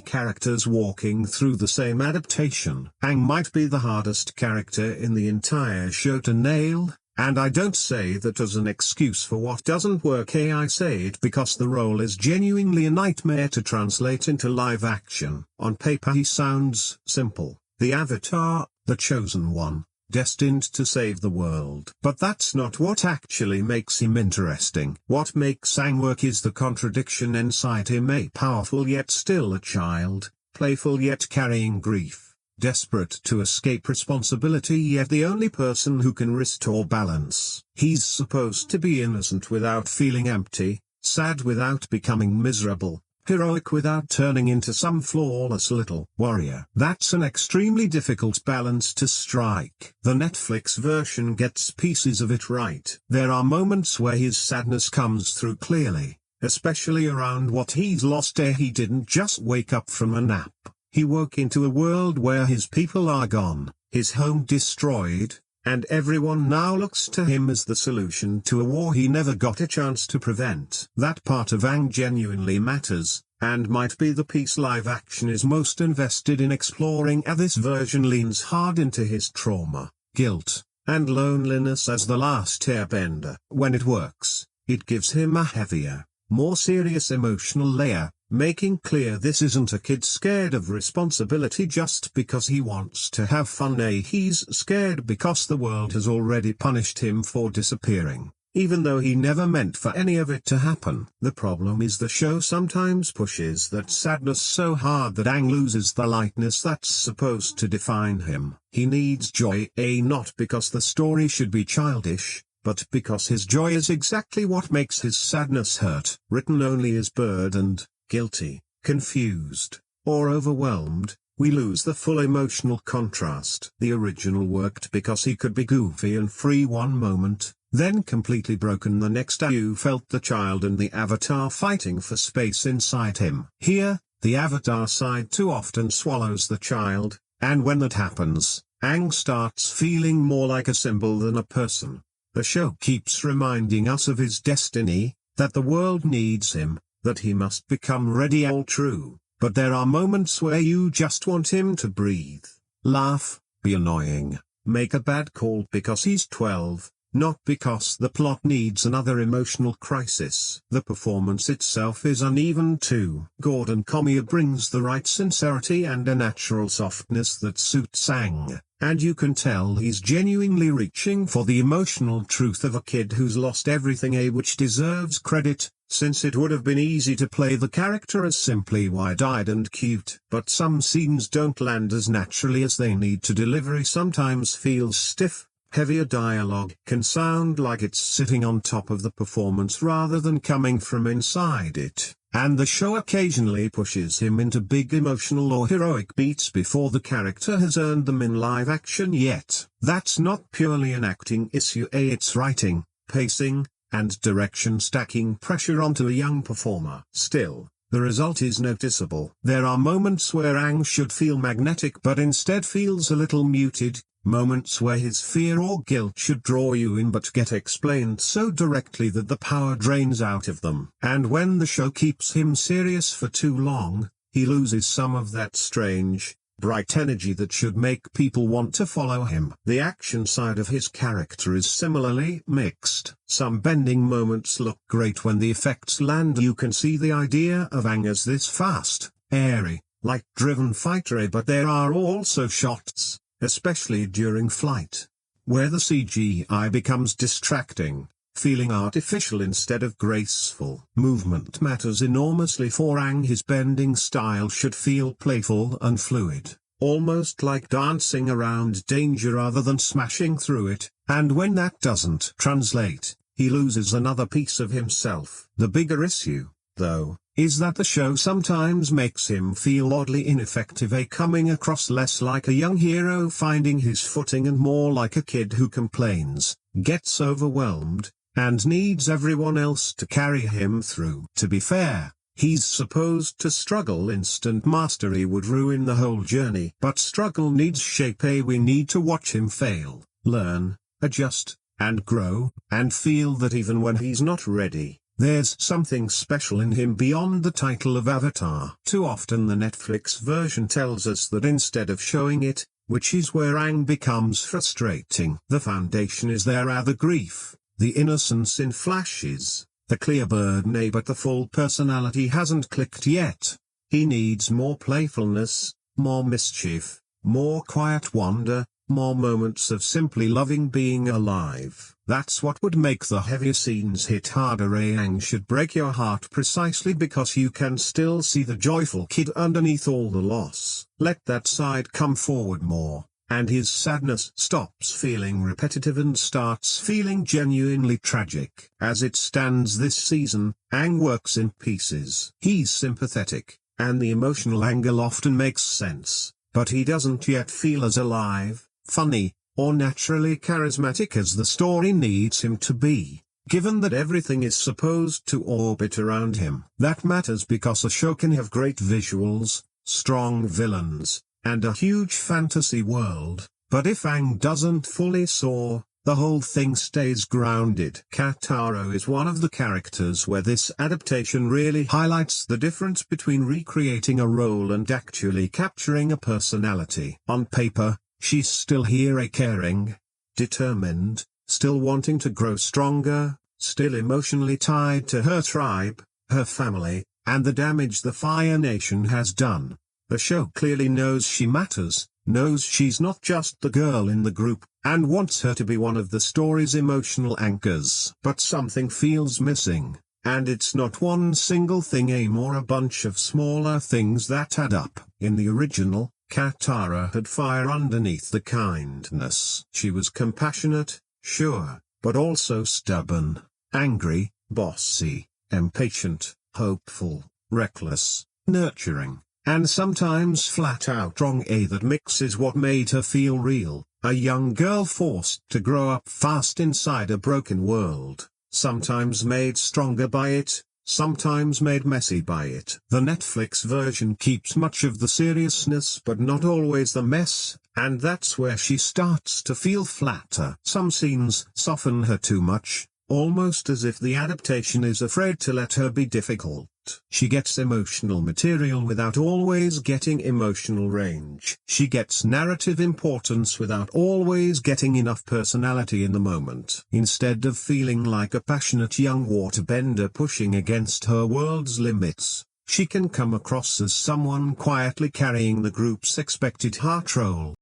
characters walking through the same adaptation. Aang might be the hardest character in the entire show to nail, and I don't say that as an excuse for what doesn't work. I say it because the role is genuinely a nightmare to translate into live action. On paper he sounds simple, the Avatar, the chosen one, destined to save the world. But that's not what actually makes him interesting. What makes Aang work is the contradiction inside him, a powerful yet still a child, playful yet carrying grief, desperate to escape responsibility yet the only person who can restore balance. He's supposed to be innocent without feeling empty, sad without becoming miserable, heroic without turning into some flawless little warrior. That's an extremely difficult balance to strike. The Netflix version gets pieces of it right. There are moments where his sadness comes through clearly, especially around what he's lost. He didn't just wake up from a nap. He woke into a world where his people are gone, his home destroyed, and everyone now looks to him as the solution to a war he never got a chance to prevent. That part of Aang genuinely matters, and might be the piece live action is most invested in exploring. This version leans hard into his trauma, guilt, and loneliness as the Last Airbender. When it works, it gives him a heavier, more serious emotional layer, making clear this isn't a kid scared of responsibility just because he wants to have fun. He's scared because the world has already punished him for disappearing, even though he never meant for any of it to happen. The problem is the show sometimes pushes that sadness so hard that Aang loses the lightness that's supposed to define him. He needs joy, not because the story should be childish, but because his joy is exactly what makes his sadness hurt. Written only as burdened, guilty, confused, or overwhelmed, we lose the full emotional contrast. The original worked because he could be goofy and free one moment, then completely broken the next. You felt the child and the avatar fighting for space inside him. Here, the avatar side too often swallows the child, and when that happens, Aang starts feeling more like a symbol than a person. The show keeps reminding us of his destiny, that the world needs him, that he must become ready. All true, but there are moments where you just want him to breathe, laugh, be annoying, make a bad call because he's 12, not because the plot needs another emotional crisis. The performance itself is uneven too. Gordon Cormier brings the right sincerity and a natural softness that suits Aang, and you can tell he's genuinely reaching for the emotional truth of a kid who's lost everything, which deserves credit, since it would have been easy to play the character as simply wide-eyed and cute. But some scenes don't land as naturally as they need to. Delivery sometimes feels stiff, heavier dialogue can sound like it's sitting on top of the performance rather than coming from inside it, and the show occasionally pushes him into big emotional or heroic beats before the character has earned them in live action yet. That's not purely an acting issue, it's writing, pacing, and direction stacking pressure onto a young performer. Still, the result is noticeable. There are moments where Aang should feel magnetic but instead feels a little muted, moments where his fear or guilt should draw you in but get explained so directly that the power drains out of them. And when the show keeps him serious for too long, he loses some of that strange, bright energy that should make people want to follow him. The action side of his character is similarly mixed. Some bending moments look great when the effects land. You can see the idea of Aang as this fast, airy, light-driven fighter, but there are also shots, especially during flight, where the CGI becomes distracting, feeling artificial instead of graceful. Movement matters enormously for Aang. His bending style should feel playful and fluid, almost like dancing around danger rather than smashing through it, and when that doesn't translate, he loses another piece of himself. The bigger issue, though, is that the show sometimes makes him feel oddly ineffective, coming across less like a young hero finding his footing and more like a kid who complains, gets overwhelmed, and needs everyone else to carry him through. To be fair, he's supposed to struggle. Instant mastery would ruin the whole journey. But struggle needs shape. We need to watch him fail, learn, adjust, and grow, and feel that even when he's not ready, there's something special in him beyond the title of Avatar. Too often the Netflix version tells us that instead of showing it, which is where Aang becomes frustrating. The foundation is there, the grief, the innocence in flashes, the clear burden, but the full personality hasn't clicked yet. He needs more playfulness, more mischief, more quiet wonder, more moments of simply loving being alive. That's what would make the heavier scenes hit harder. Aang should break your heart precisely because you can still see the joyful kid underneath all the loss. Let that side come forward more. and his sadness stops feeling repetitive and starts feeling genuinely tragic. As it stands this season, Aang works in pieces. He's sympathetic, and the emotional angle often makes sense, but he doesn't yet feel as alive, funny, or naturally charismatic as the story needs him to be. Given that everything is supposed to orbit around him, that matters because a show can have great visuals, strong villains, and a huge fantasy world, but if Aang doesn't fully soar, the whole thing stays grounded. Katara is one of the characters where this adaptation really highlights the difference between recreating a role and actually capturing a personality. On paper, she's still here, caring, determined, still wanting to grow stronger, still emotionally tied to her tribe, her family, and the damage the Fire Nation has done. The show clearly knows she matters, knows she's not just the girl in the group, and wants her to be one of the story's emotional anchors. But something feels missing, and it's not one single thing or a bunch of smaller things that add up. In the original, Katara had fire underneath the kindness. She was compassionate, sure, but also stubborn, angry, bossy, impatient, hopeful, reckless, nurturing, and sometimes flat out wrong. That mix is what made her feel real, a young girl forced to grow up fast inside a broken world, sometimes made stronger by it, sometimes made messy by it. The Netflix version keeps much of the seriousness but not always the mess, and that's where she starts to feel flatter. Some scenes soften her too much, almost as if the adaptation is afraid to let her be difficult. She gets emotional material without always getting emotional range. She gets narrative importance without always getting enough personality in the moment. Instead of feeling like a passionate young waterbender pushing against her world's limits, she can come across as someone quietly carrying the group's expected heart role.